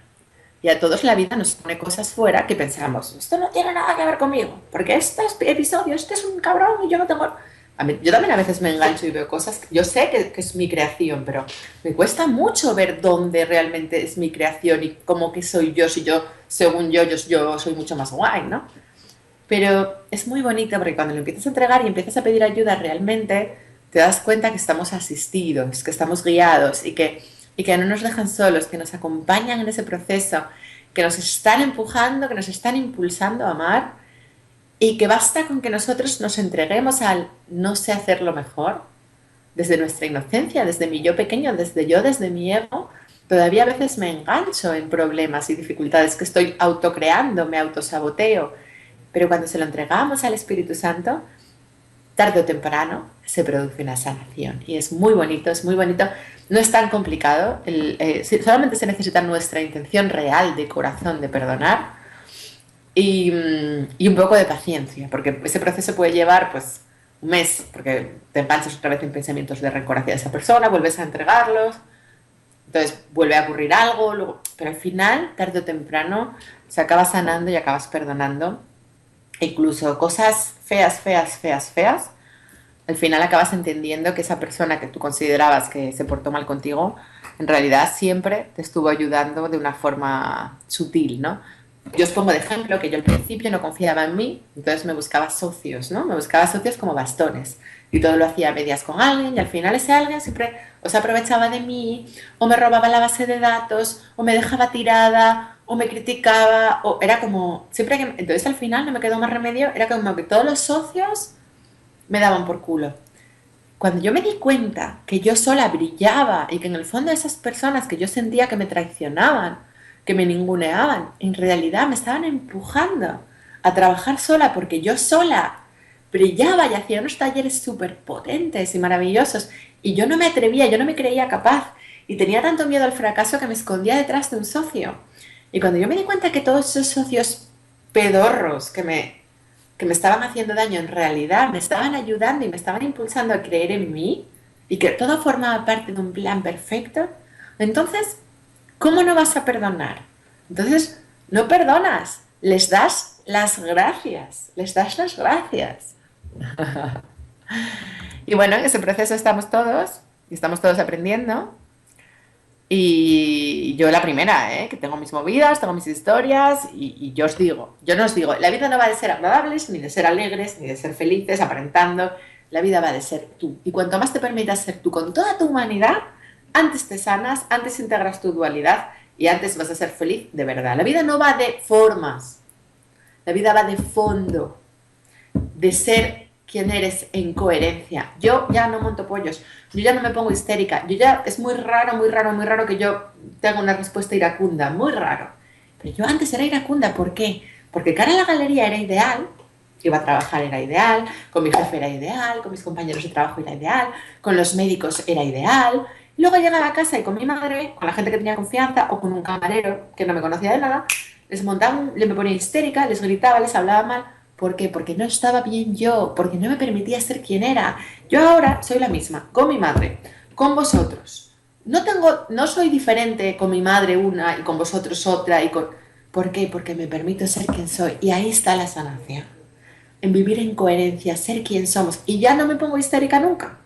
Y a todos la vida nos pone cosas fuera que pensamos, esto no tiene nada que ver conmigo, porque este episodio, este es un cabrón y yo no tengo... Yo también a veces me engancho y veo cosas, yo sé que es mi creación, pero me cuesta mucho ver dónde realmente es mi creación y cómo que soy yo, si yo, según yo soy mucho más guay, ¿no? Pero es muy bonito porque cuando lo empiezas a entregar y empiezas a pedir ayuda realmente, te das cuenta que estamos asistidos, que estamos guiados y que no nos dejan solos, que nos acompañan en ese proceso, que nos están empujando, que nos están impulsando a amar y que basta con que nosotros nos entreguemos al no sé hacerlo mejor, desde nuestra inocencia, desde mi yo pequeño, desde mi ego, todavía a veces me engancho en problemas y dificultades que estoy autocreando, me autosaboteo, pero cuando se lo entregamos al Espíritu Santo, tarde o temprano se produce una sanación y es muy bonito, no es tan complicado, solamente se necesita nuestra intención real de corazón de perdonar y un poco de paciencia, porque ese proceso puede llevar pues un mes, porque te enganchas otra vez en pensamientos de rencor hacia esa persona, vuelves a entregarlos, Entonces vuelve a ocurrir algo, luego, pero al final, tarde o temprano, se acaba sanando y acabas perdonando. E incluso cosas feas, feas, feas, feas, al final acabas entendiendo que esa persona que tú considerabas que se portó mal contigo, en realidad siempre te estuvo ayudando de una forma sutil, ¿no? Yo os pongo de ejemplo que yo al principio no confiaba en mí, entonces me buscaba socios, ¿no? Me buscaba socios como bastones. Y todo lo hacía a medias con alguien y al final ese alguien siempre o se aprovechaba de mí, o me robaba la base de datos, o me dejaba tirada, o me criticaba, o era como, siempre que, entonces al final no me quedó más remedio, era como que todos los socios me daban por culo. Cuando yo me di cuenta que yo sola brillaba y que en el fondo esas personas que yo sentía que me traicionaban, que me ninguneaban, en realidad me estaban empujando a trabajar sola porque yo sola brillaba y hacía unos talleres súper potentes y maravillosos y yo no me atrevía, yo no me creía capaz y tenía tanto miedo al fracaso que me escondía detrás de un socio. Y cuando yo me di cuenta que todos esos socios pedorros que me estaban haciendo daño en realidad me estaban ayudando y me estaban impulsando a creer en mí y que todo formaba parte de un plan perfecto, entonces, ¿cómo no vas a perdonar? Entonces, no perdonas, les das las gracias, les das las gracias. Y bueno, en ese proceso estamos todos y estamos todos aprendiendo. Y yo la primera, ¿eh? Que tengo mis movidas, tengo mis historias y yo os digo, yo no os digo, la vida no va de ser agradables, ni de ser alegres, ni de ser felices, aparentando, la vida va de ser tú. Y cuanto más te permitas ser tú con toda tu humanidad, antes te sanas, antes integras tu dualidad y antes vas a ser feliz de verdad. La vida no va de formas, la vida va de fondo, de ser quien eres en coherencia. Yo ya no monto pollos, yo ya no me pongo histérica, yo ya es muy raro, muy raro, muy raro que yo tenga una respuesta iracunda, muy raro. Pero yo antes era iracunda, ¿por qué? Porque cara a la galería era ideal, iba a trabajar era ideal, con mi jefe era ideal, con mis compañeros de trabajo era ideal, con los médicos era ideal. Luego llegaba a casa y con mi madre, con la gente que tenía confianza o con un camarero que no me conocía de nada, les montaba, me ponía histérica, les gritaba, les hablaba mal. ¿Por qué? Porque no estaba bien yo, porque no me permitía ser quien era. Yo ahora soy la misma, con mi madre, con vosotros. No soy diferente con mi madre una y con vosotros otra y con... ¿Por qué? Porque me permito ser quien soy. Y ahí está la sanación. En vivir en coherencia, ser quien somos. Y ya no me pongo histérica nunca.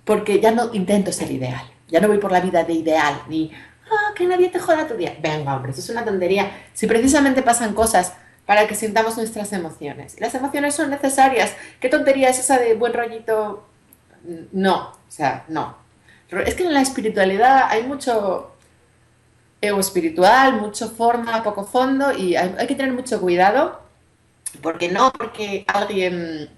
Porque ya no intento ser ideal. Ya no voy por la vida de ideal, ni que nadie te joda tu día. Venga, hombre, eso es una tontería. Si precisamente pasan cosas para que sintamos nuestras emociones. Las emociones son necesarias. ¿Qué tontería es esa de buen rollito? No, o sea, no. Es que en la espiritualidad hay mucho ego espiritual, mucho forma, poco fondo y hay que tener mucho cuidado porque no porque alguien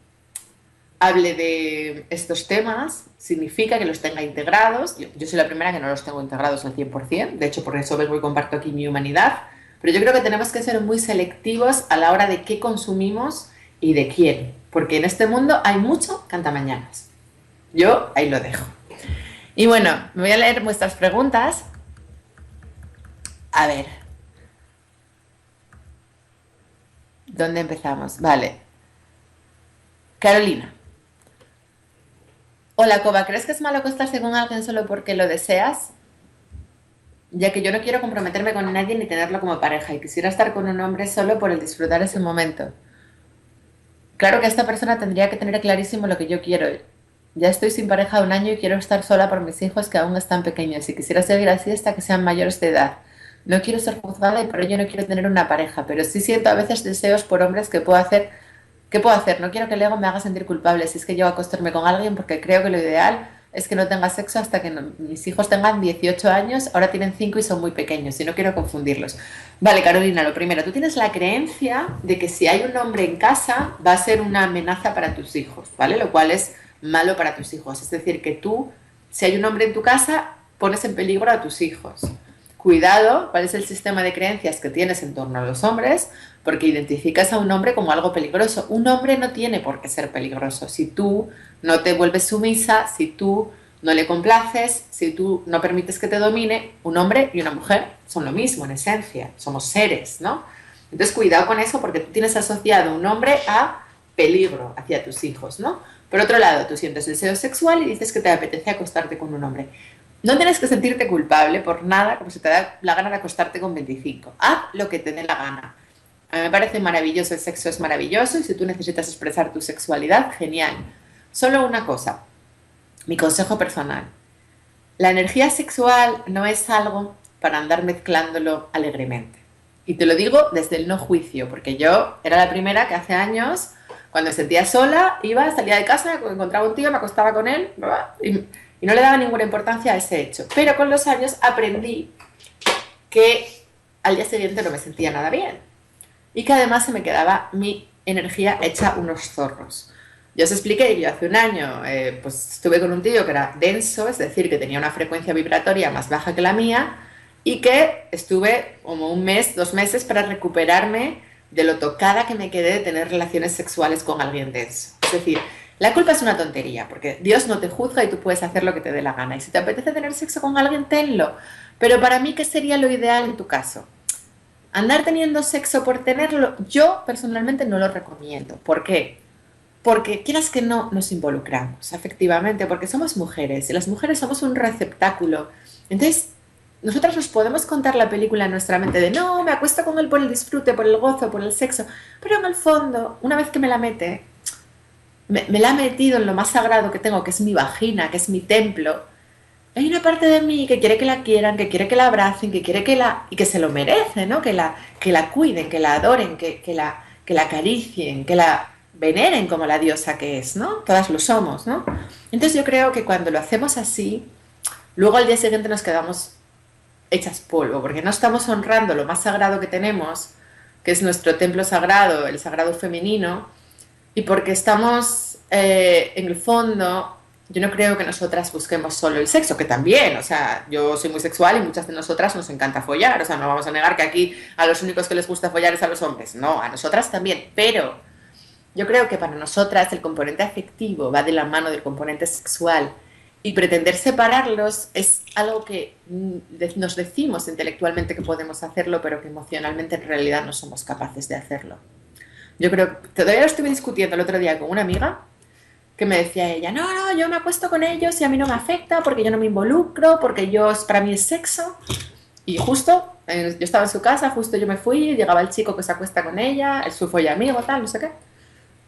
hable de estos temas significa que los tenga integrados. Yo soy la primera que no los tengo integrados al 100%, de hecho por eso vengo y comparto aquí mi humanidad, pero yo creo que tenemos que ser muy selectivos a la hora de qué consumimos y de quién, porque en este mundo hay mucho cantamañanas. Yo ahí lo dejo. Y bueno, me voy a leer vuestras preguntas. A ver, ¿dónde empezamos? Vale. Carolina. Hola, Coba, ¿crees que es malo acostarse con alguien solo porque lo deseas? Ya que yo no quiero comprometerme con nadie ni tenerlo como pareja y quisiera estar con un hombre solo por el disfrutar ese momento. Claro que esta persona tendría que tener clarísimo lo que yo quiero. Ya estoy sin pareja 1 año y quiero estar sola por mis hijos que aún están pequeños y quisiera seguir así hasta que sean mayores de edad. No quiero ser juzgada y por ello no quiero tener una pareja, pero sí siento a veces deseos por hombres que puedo hacer. ¿Qué puedo hacer? No quiero que el ego me haga sentir culpable si es que llego a acostarme con alguien porque creo que lo ideal es que no tenga sexo hasta que mis hijos tengan 18 años, ahora tienen 5 y son muy pequeños y no quiero confundirlos. Vale, Carolina, lo primero, tú tienes la creencia de que si hay un hombre en casa va a ser una amenaza para tus hijos, ¿vale? Lo cual es malo para tus hijos. Es decir, que tú, si hay un hombre en tu casa, pones en peligro a tus hijos. Cuidado, cuál es el sistema de creencias que tienes en torno a los hombres, porque identificas a un hombre como algo peligroso. Un hombre no tiene por qué ser peligroso. Si tú no te vuelves sumisa, si tú no le complaces, si tú no permites que te domine, un hombre y una mujer son lo mismo en esencia, somos seres, ¿no? Entonces cuidado con eso porque tú tienes asociado un hombre a peligro hacia tus hijos, ¿no? Por otro lado, tú sientes deseo sexual y dices que te apetece acostarte con un hombre. No tienes que sentirte culpable por nada, como si te da la gana de acostarte con 25. Haz lo que te dé la gana. A mí me parece maravilloso, el sexo es maravilloso y si tú necesitas expresar tu sexualidad, genial. Solo una cosa, mi consejo personal. La energía sexual no es algo para andar mezclándolo alegremente. Y te lo digo desde el no juicio, porque yo era la primera que hace años, cuando me sentía sola, iba, salía de casa, encontraba un tío, me acostaba con él y no le daba ninguna importancia a ese hecho. Pero con los años aprendí que al día siguiente no me sentía nada bien y que además se me quedaba mi energía hecha unos zorros. Yo os expliqué que yo hace un año pues estuve con un tío que era denso, es decir, que tenía una frecuencia vibratoria más baja que la mía y que estuve como un mes, 2 meses para recuperarme de lo tocada que me quedé de tener relaciones sexuales con alguien denso. Es decir, la culpa es una tontería, porque Dios no te juzga y tú puedes hacer lo que te dé la gana. Y si te apetece tener sexo con alguien, tenlo. Pero para mí, ¿qué sería lo ideal en tu caso? Andar teniendo sexo por tenerlo, yo personalmente no lo recomiendo. ¿Por qué? Porque quieras que no, nos involucramos afectivamente, porque somos mujeres y las mujeres somos un receptáculo. Entonces, nosotras nos podemos contar la película en nuestra mente de no, me acuesto con él por el disfrute, por el gozo, por el sexo, pero en el fondo, una vez que me la mete, me la ha metido en lo más sagrado que tengo, que es mi vagina, que es mi templo. Hay una parte de mí que quiere que la quieran, que quiere que la abracen, que quiere que la... y que se lo merece, ¿no? Que la cuiden, que la adoren, que la acaricien, que la veneren como la diosa que es, ¿no? Todas lo somos, ¿no? Entonces yo creo que cuando lo hacemos así, luego al día siguiente nos quedamos hechas polvo, porque no estamos honrando lo más sagrado que tenemos, que es nuestro templo sagrado, el sagrado femenino, y porque estamos, en el fondo, yo no creo que nosotras busquemos solo el sexo, que también, o sea, yo soy muy sexual y muchas de nosotras nos encanta follar, o sea, no vamos a negar que aquí a los únicos que les gusta follar es a los hombres, no, a nosotras también, pero yo creo que para nosotras el componente afectivo va de la mano del componente sexual y pretender separarlos es algo que nos decimos intelectualmente que podemos hacerlo, pero que emocionalmente en realidad no somos capaces de hacerlo. Yo creo, todavía lo estuve discutiendo el otro día con una amiga que me decía ella, no, no, yo me acuesto con ellos y a mí no me afecta porque yo no me involucro, porque para mí es sexo. Y justo, yo estaba en su casa, justo yo me fui, llegaba el chico que se acuesta con ella, el su amigo, tal, no sé qué.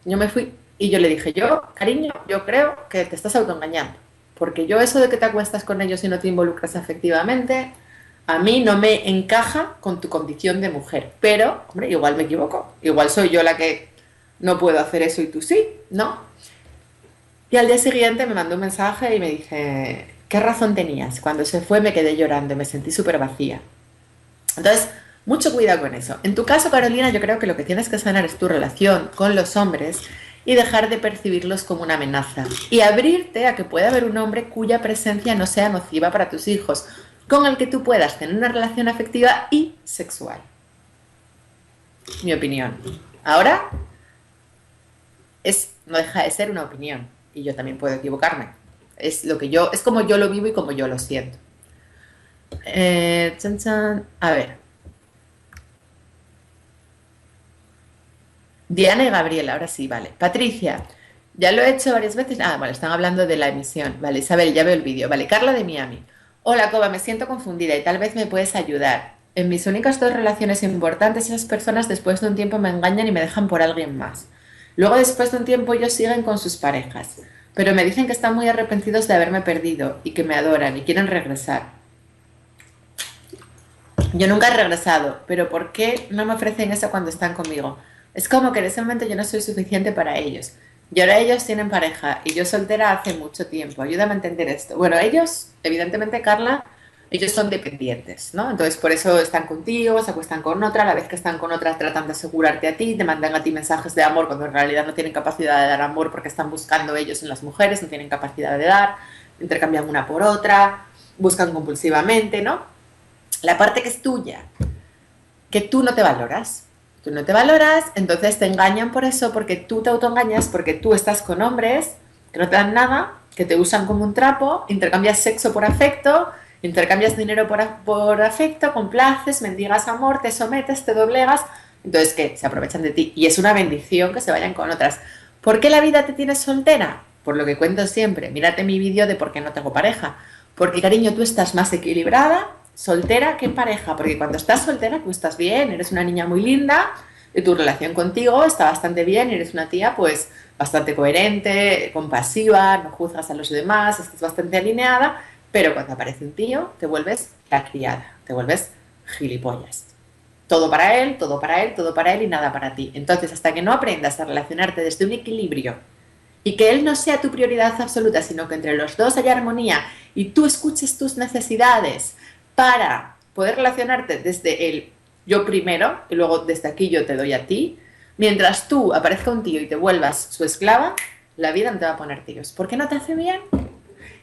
Yo me fui y yo le dije, yo, cariño, yo creo que te estás autoengañando. Porque yo eso de que te acuestas con ellos y no te involucras afectivamente, a mí no me encaja con tu condición de mujer. Pero, hombre, igual me equivoco. Igual soy yo la que no puedo hacer eso y tú sí, ¿no? Y al día siguiente me mandó un mensaje y me dice, ¿qué razón tenías? Cuando se fue me quedé llorando, me sentí súper vacía. Entonces, mucho cuidado con eso. En tu caso, Carolina, yo creo que lo que tienes que sanar es tu relación con los hombres y dejar de percibirlos como una amenaza. Y abrirte a que pueda haber un hombre cuya presencia no sea nociva para tus hijos, con el que tú puedas tener una relación afectiva y sexual. Mi opinión. Ahora, no deja de ser una opinión. Y yo también puedo equivocarme. Es como yo lo vivo y como yo lo siento. Chan, chan. A ver. Diana y Gabriela, ahora sí, vale. Patricia, ya lo he hecho varias veces. Ah, vale, están hablando de la emisión. Vale, Isabel, ya veo el vídeo. Vale, Carla de Miami. Hola, Coba, me siento confundida y tal vez me puedes ayudar. En mis únicas 2 relaciones importantes, esas personas después de un tiempo me engañan y me dejan por alguien más. Luego, después de un tiempo, ellos siguen con sus parejas. Pero me dicen que están muy arrepentidos de haberme perdido y que me adoran y quieren regresar. Yo nunca he regresado, pero ¿por qué no me ofrecen eso cuando están conmigo? Es como que en ese momento yo no soy suficiente para ellos. Y ahora ellos tienen pareja y yo soltera hace mucho tiempo. Ayúdame a entender esto. Bueno, ellos, evidentemente, Carla, ellos son dependientes, ¿no? Entonces, por eso están contigo, se acuestan con otra, a la vez que están con otra tratan de asegurarte a ti, te mandan a ti mensajes de amor cuando en realidad no tienen capacidad de dar amor porque están buscando ellos en las mujeres, no tienen capacidad de dar, intercambian una por otra, buscan compulsivamente, ¿no? La parte que es tuya, que tú no te valoras. Tú no te valoras, entonces te engañan por eso, porque tú te autoengañas, porque tú estás con hombres que no te dan nada, que te usan como un trapo, intercambias sexo por afecto, intercambias dinero por afecto, complaces, mendigas amor, te sometes, te doblegas. Entonces, ¿qué? Se aprovechan de ti. Y es una bendición que se vayan con otras. ¿Por qué la vida te tiene soltera? Por lo que cuento siempre. Mírate mi vídeo de por qué no tengo pareja. Porque, cariño, tú estás más equilibrada, soltera que en pareja. Porque cuando estás soltera, tú estás bien, eres una niña muy linda, y tu relación contigo está bastante bien, y eres una tía, pues, bastante coherente, compasiva, no juzgas a los demás, estás bastante alineada, pero cuando aparece un tío, te vuelves la criada, te vuelves gilipollas. Todo para él, todo para él, todo para él y nada para ti. Entonces, hasta que no aprendas a relacionarte desde un equilibrio y que él no sea tu prioridad absoluta, sino que entre los dos haya armonía y tú escuches tus necesidades para poder relacionarte desde el yo primero y luego desde aquí yo te doy a ti, mientras tú aparezca un tío y te vuelvas su esclava, la vida no te va a poner tíos. ¿Por qué no te hace bien?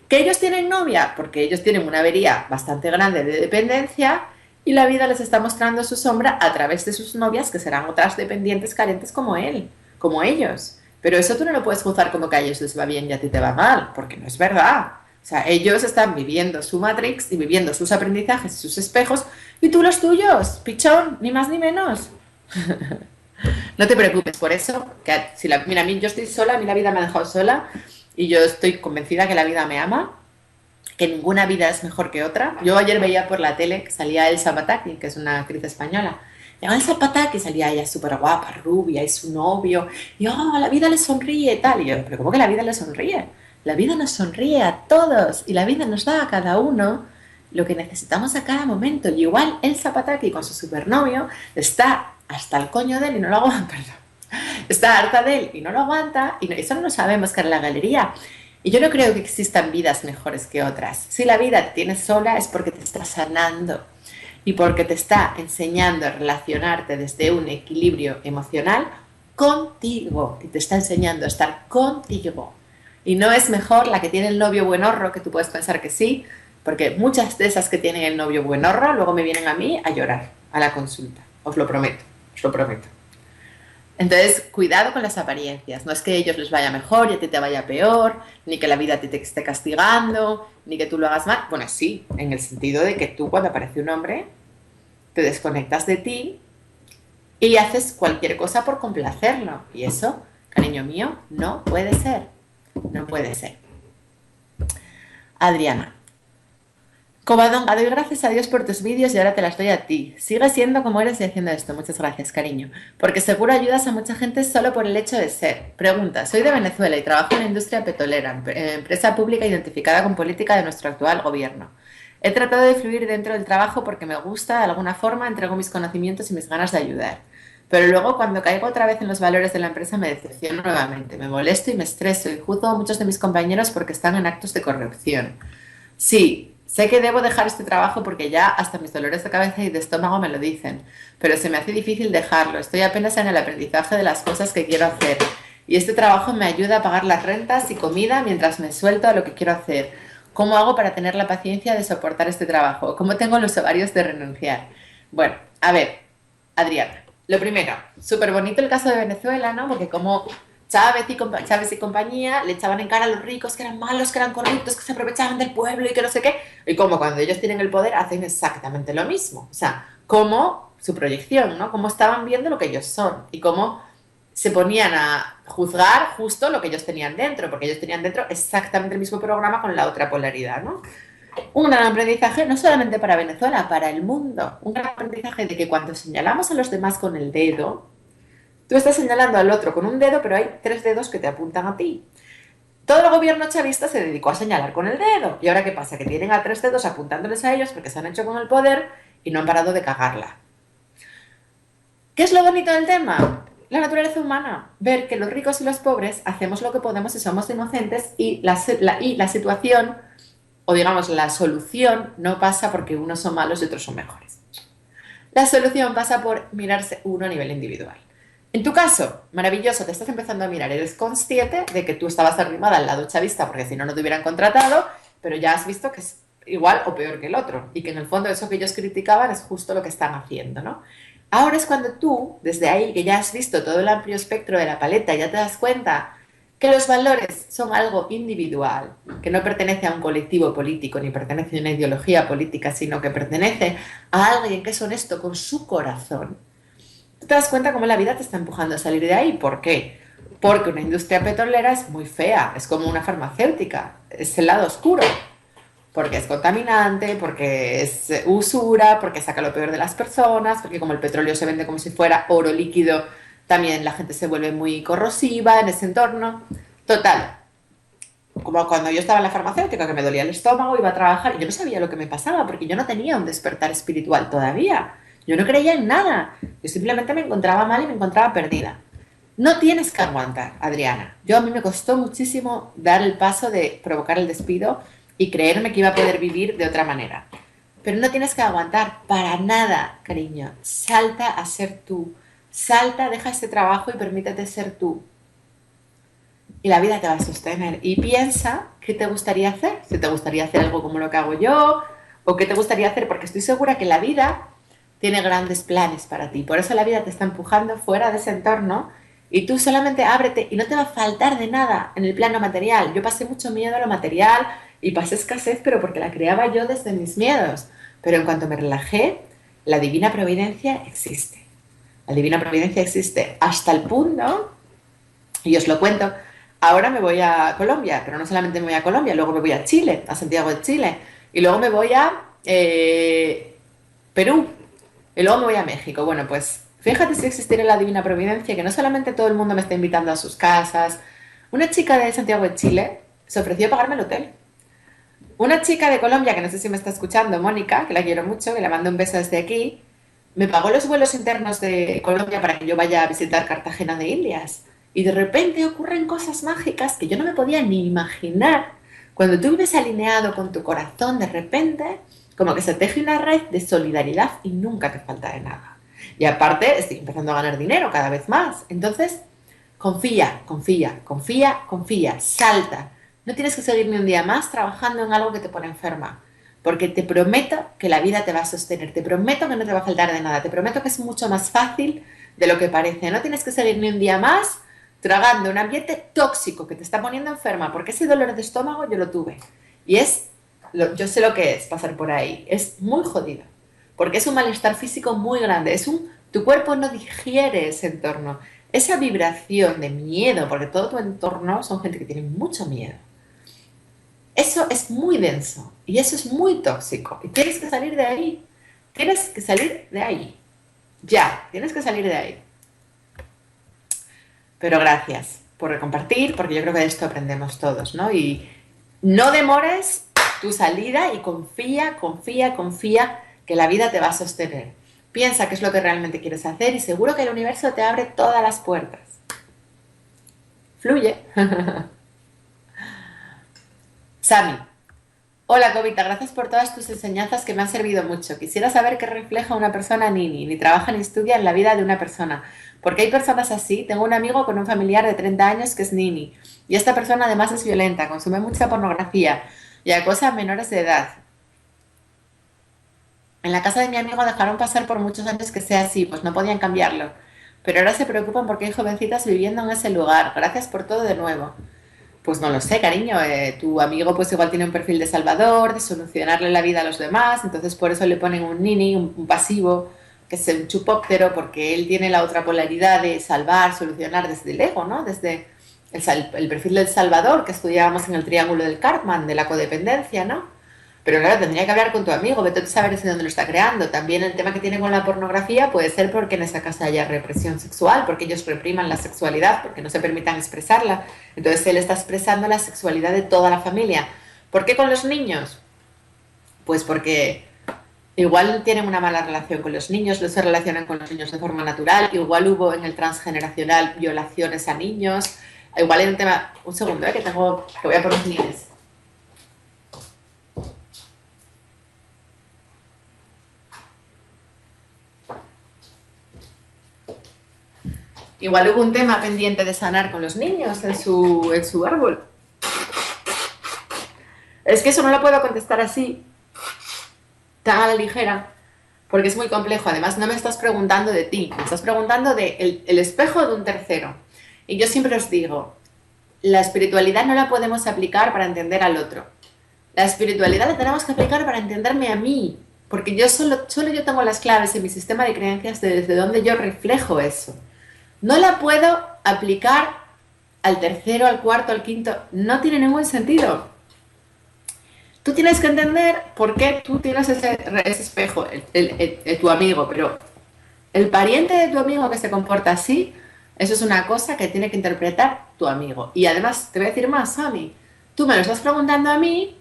¿Que ellos tienen novia? Porque ellos tienen una avería bastante grande de dependencia y la vida les está mostrando su sombra a través de sus novias, que serán otras dependientes carentes como él, como ellos. Pero eso tú no lo puedes juzgar como que a ellos les va bien y a ti te va mal, porque no es verdad. O sea, ellos están viviendo su Matrix y viviendo sus aprendizajes y sus espejos, y tú los tuyos, pichón, ni más ni menos. No te preocupes por eso, que si mira, a mí yo estoy sola, a mí la vida me ha dejado sola, y yo estoy convencida que la vida me ama, que ninguna vida es mejor que otra. Yo ayer veía por la tele que salía Elsa Pataky, que es una actriz española. Y Elsa Pataky salía ella súper guapa, rubia, y su novio. Y oh, la vida le sonríe y tal. Y yo, pero ¿cómo que la vida le sonríe? La vida nos sonríe a todos y la vida nos da a cada uno lo que necesitamos a cada momento. Y igual Elsa Pataky con su supernovio está hasta el coño de él y no lo aguanta. Está harta de él y no lo aguanta. Y eso no lo sabemos, que en la galería. Y yo no creo que existan vidas mejores que otras. Si la vida te tienes sola es porque te está sanando y porque te está enseñando a relacionarte desde un equilibrio emocional contigo y te está enseñando a estar contigo. Y no es mejor la que tiene el novio buenorro, que tú puedes pensar que sí, porque muchas de esas que tienen el novio buenorro luego me vienen a mí a llorar a la consulta. Os lo prometo, os lo prometo. Entonces, cuidado con las apariencias. No es que a ellos les vaya mejor y a ti te vaya peor, ni que la vida te esté castigando, ni que tú lo hagas mal. Bueno, sí, en el sentido de que tú cuando aparece un hombre, te desconectas de ti y haces cualquier cosa por complacerlo. Y eso, cariño mío, no puede ser. No puede ser. Adriana. Covadonga, doy gracias a Dios por tus vídeos y ahora te las doy a ti. Sigue siendo como eres y haciendo esto. Muchas gracias, cariño. Porque seguro ayudas a mucha gente solo por el hecho de ser. Pregunta, soy de Venezuela y trabajo en la industria petrolera, empresa pública identificada con política de nuestro actual gobierno. He tratado de fluir dentro del trabajo porque me gusta, de alguna forma, entrego mis conocimientos y mis ganas de ayudar. Pero luego, cuando caigo otra vez en los valores de la empresa, me decepciono nuevamente. Me molesto y me estreso y juzgo a muchos de mis compañeros porque están en actos de corrupción. Sí. Sé que debo dejar este trabajo porque ya hasta mis dolores de cabeza y de estómago me lo dicen, pero se me hace difícil dejarlo. Estoy apenas en el aprendizaje de las cosas que quiero hacer y este trabajo me ayuda a pagar las rentas y comida mientras me suelto a lo que quiero hacer. ¿Cómo hago para tener la paciencia de soportar este trabajo? ¿Cómo tengo los ovarios de renunciar? Bueno, a ver, Adriana, lo primero, súper bonito el caso de Venezuela, ¿no? Porque como Chávez y compañía le echaban en cara a los ricos que eran malos, que eran corruptos, que se aprovechaban del pueblo y que no sé qué. Y como cuando ellos tienen el poder hacen exactamente lo mismo. O sea, como su proyección, ¿no? Cómo estaban viendo lo que ellos son y cómo se ponían a juzgar justo lo que ellos tenían dentro, porque ellos tenían dentro exactamente el mismo programa con la otra polaridad, ¿no? Un gran aprendizaje no solamente para Venezuela, para el mundo. Un gran aprendizaje de que cuando señalamos a los demás con el dedo, tú estás señalando al otro con un dedo, pero hay 3 dedos que te apuntan a ti. Todo el gobierno chavista se dedicó a señalar con el dedo. ¿Y ahora qué pasa? Que tienen a 3 dedos apuntándoles a ellos porque se han hecho con el poder y no han parado de cagarla. ¿Qué es lo bonito del tema? La naturaleza humana. Ver que los ricos y los pobres hacemos lo que podemos y somos inocentes y la situación, o digamos la solución, no pasa porque unos son malos y otros son mejores. La solución pasa por mirarse uno a nivel individual. En tu caso, maravilloso, te estás empezando a mirar, eres consciente de que tú estabas arrimada al lado chavista porque si no, no te hubieran contratado, pero ya has visto que es igual o peor que el otro y que en el fondo eso que ellos criticaban es justo lo que están haciendo, ¿no? Ahora es cuando tú, desde ahí, que ya has visto todo el amplio espectro de la paleta, ya te das cuenta que los valores son algo individual, que no pertenece a un colectivo político ni pertenece a una ideología política, sino que pertenece a alguien que es honesto con su corazón. Tú te das cuenta cómo la vida te está empujando a salir de ahí. ¿Por qué? Porque una industria petrolera es muy fea, es como una farmacéutica, es el lado oscuro. porque es contaminante, porque es usura, porque saca lo peor de las personas, porque como el petróleo se vende como si fuera oro líquido, también la gente se vuelve muy corrosiva en ese entorno. Total, como cuando yo estaba en la farmacéutica, que me dolía el estómago, iba a trabajar y yo no sabía lo que me pasaba porque yo no tenía un despertar espiritual todavía. Yo no creía en nada. Yo simplemente me encontraba mal y me encontraba perdida. No tienes que aguantar, Adriana. A mí me costó muchísimo dar el paso de provocar el despido y creerme que iba a poder vivir de otra manera. Pero no tienes que aguantar para nada, cariño. Salta a ser tú. Salta, deja ese trabajo y permítete ser tú. Y la vida te va a sostener. Y piensa qué te gustaría hacer. Si te gustaría hacer algo como lo que hago yo, o qué te gustaría hacer, porque estoy segura que la vida tiene grandes planes para ti. Por eso la vida te está empujando fuera de ese entorno y tú solamente ábrete y no te va a faltar de nada en el plano material. Yo pasé mucho miedo a lo material y pasé escasez, pero porque la creaba yo desde mis miedos. Pero en cuanto me relajé, la divina providencia existe. La divina providencia existe hasta el punto, y os lo cuento, ahora me voy a Colombia, pero no solamente me voy a Colombia, luego me voy a Chile, a Santiago de Chile, y luego me voy a Perú, y luego me voy a México. Bueno, pues fíjate si existiera la divina providencia, que no solamente todo el mundo me está invitando a sus casas. Una chica de Santiago de Chile se ofreció a pagarme el hotel. Una chica de Colombia, que no sé si me está escuchando, Mónica, que la quiero mucho, que le mando un beso desde aquí, me pagó los vuelos internos de Colombia para que yo vaya a visitar Cartagena de Indias. Y de repente ocurren cosas mágicas que yo no me podía ni imaginar. Cuando tú vives alineado con tu corazón, de repente, como que se teje una red de solidaridad y nunca te falta de nada. Y aparte, estoy empezando a ganar dinero cada vez más. Entonces, confía, confía, confía, confía, salta. No tienes que seguir ni un día más trabajando en algo que te pone enferma. Porque te prometo que la vida te va a sostener, te prometo que no te va a faltar de nada, te prometo que es mucho más fácil de lo que parece. No tienes que seguir ni un día más tragando un ambiente tóxico que te está poniendo enferma, porque ese dolor de estómago yo lo tuve. Y yo sé lo que es pasar por ahí, es muy jodido, porque es un malestar físico muy grande, tu cuerpo no digiere ese entorno, esa vibración de miedo, porque todo tu entorno son gente que tiene mucho miedo. Eso es muy denso y eso es muy tóxico. Y tienes que salir de ahí. Tienes que salir de ahí. Ya, tienes que salir de ahí. Pero gracias por compartir, porque yo creo que de esto aprendemos todos, ¿no? Y no demores tu salida y confía, confía, confía que la vida te va a sostener. Piensa qué es lo que realmente quieres hacer y seguro que el universo te abre todas las puertas. Fluye. Sami. Hola, Covita, gracias por todas tus enseñanzas que me han servido mucho. Quisiera saber qué refleja una persona Nini, ni trabaja ni estudia en la vida de una persona. Porque hay personas así. Tengo un amigo con un familiar de 30 años que es Nini. Y esta persona además es violenta, consume mucha pornografía y acosa a menores de edad. En la casa de mi amigo dejaron pasar por muchos años que sea así, pues no podían cambiarlo. Pero ahora se preocupan porque hay jovencitas viviendo en ese lugar. Gracias por todo de nuevo. Pues no lo sé, cariño, tu amigo pues igual tiene un perfil de salvador, de solucionarle la vida a los demás, entonces por eso le ponen un nini, un pasivo, que es un chupóptero, porque él tiene la otra polaridad de salvar, solucionar desde el ego, ¿no? Desde el perfil del salvador que estudiábamos en el triángulo del Karpman, de la codependencia, ¿no? Pero claro, tendría que hablar con tu amigo, vete a saber desde dónde lo está creando. También el tema que tiene con la pornografía puede ser porque en esa casa haya represión sexual, porque ellos repriman la sexualidad, porque no se permitan expresarla. Entonces él está expresando la sexualidad de toda la familia. ¿Por qué con los niños? Pues porque igual tienen una mala relación con los niños, no se relacionan con los niños de forma natural, igual hubo en el transgeneracional violaciones a niños, igual hay un tema... Un segundo, que voy a por los niños. Igual hubo un tema pendiente de sanar con los niños en su árbol. Es que eso no lo puedo contestar así, tan a la ligera, porque es muy complejo. Además, no me estás preguntando de ti, me estás preguntando de el espejo de un tercero. Y yo siempre os digo, la espiritualidad no la podemos aplicar para entender al otro. La espiritualidad la tenemos que aplicar para entenderme a mí, porque yo solo yo tengo las claves en mi sistema de creencias desde donde yo reflejo eso. No la puedo aplicar al tercero, al cuarto, al quinto. No tiene ningún sentido. tú tienes que entender por qué tú tienes ese espejo, tu amigo, pero el pariente de tu amigo que se comporta así, eso es una cosa que tiene que interpretar tu amigo. Y además, te voy a decir más, Sammy, tú me lo estás preguntando a mí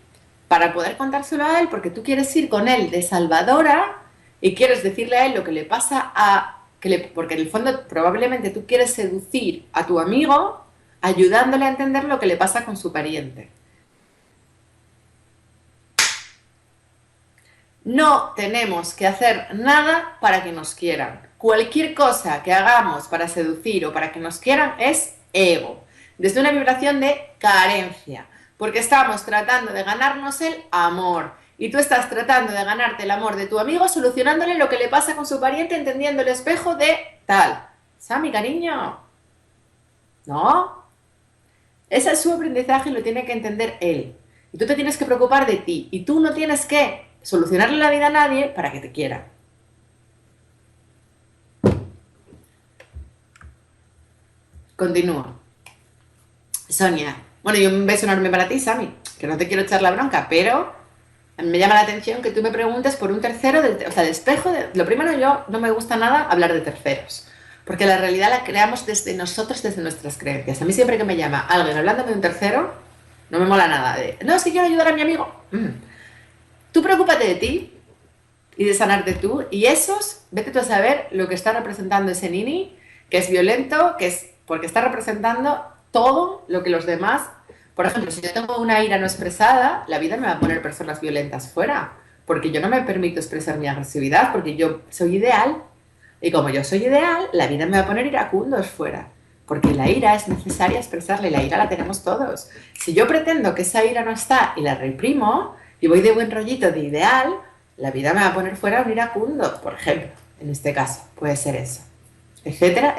para poder contárselo a él, porque tú quieres ir con él de salvadora y quieres decirle a él lo que le pasa porque en el fondo probablemente tú quieres seducir a tu amigo ayudándole a entender lo que le pasa con su pariente. No tenemos que hacer nada para que nos quieran. Cualquier cosa que hagamos para seducir o para que nos quieran es ego, desde una vibración de carencia, porque estamos tratando de ganarnos el amor y tú estás tratando de ganarte el amor de tu amigo solucionándole lo que le pasa con su pariente, entendiendo el espejo de tal. Sammy, cariño, ¿no? Ese es su aprendizaje y lo tiene que entender él. Y tú te tienes que preocupar de ti y tú no tienes que solucionarle la vida a nadie para que te quiera. Continúa. Sonia. Bueno, y un beso enorme para ti, Sammy, que no te quiero echar la bronca, pero me llama la atención que tú me preguntes por un tercero, o sea, de espejo. Lo primero, yo no me gusta nada hablar de terceros, porque la realidad la creamos desde nosotros, desde nuestras creencias. A mí siempre que me llama alguien hablándome de un tercero, no me mola nada. No, es que quiero ayudar a mi amigo. Tú preocúpate de ti y de sanarte tú, y esos, vete tú a saber lo que está representando ese nini, que es violento, que es porque está representando todo lo que los demás. Por ejemplo, si yo tengo una ira no expresada, la vida me va a poner personas violentas fuera, porque yo no me permito expresar mi agresividad, porque yo soy ideal, y como yo soy ideal, la vida me va a poner iracundos fuera, porque la ira es necesaria expresarla y la ira la tenemos todos. Si yo pretendo que esa ira no está y la reprimo, y voy de buen rollito de ideal, la vida me va a poner fuera un iracundo, por ejemplo, en este caso, puede ser eso, etcétera.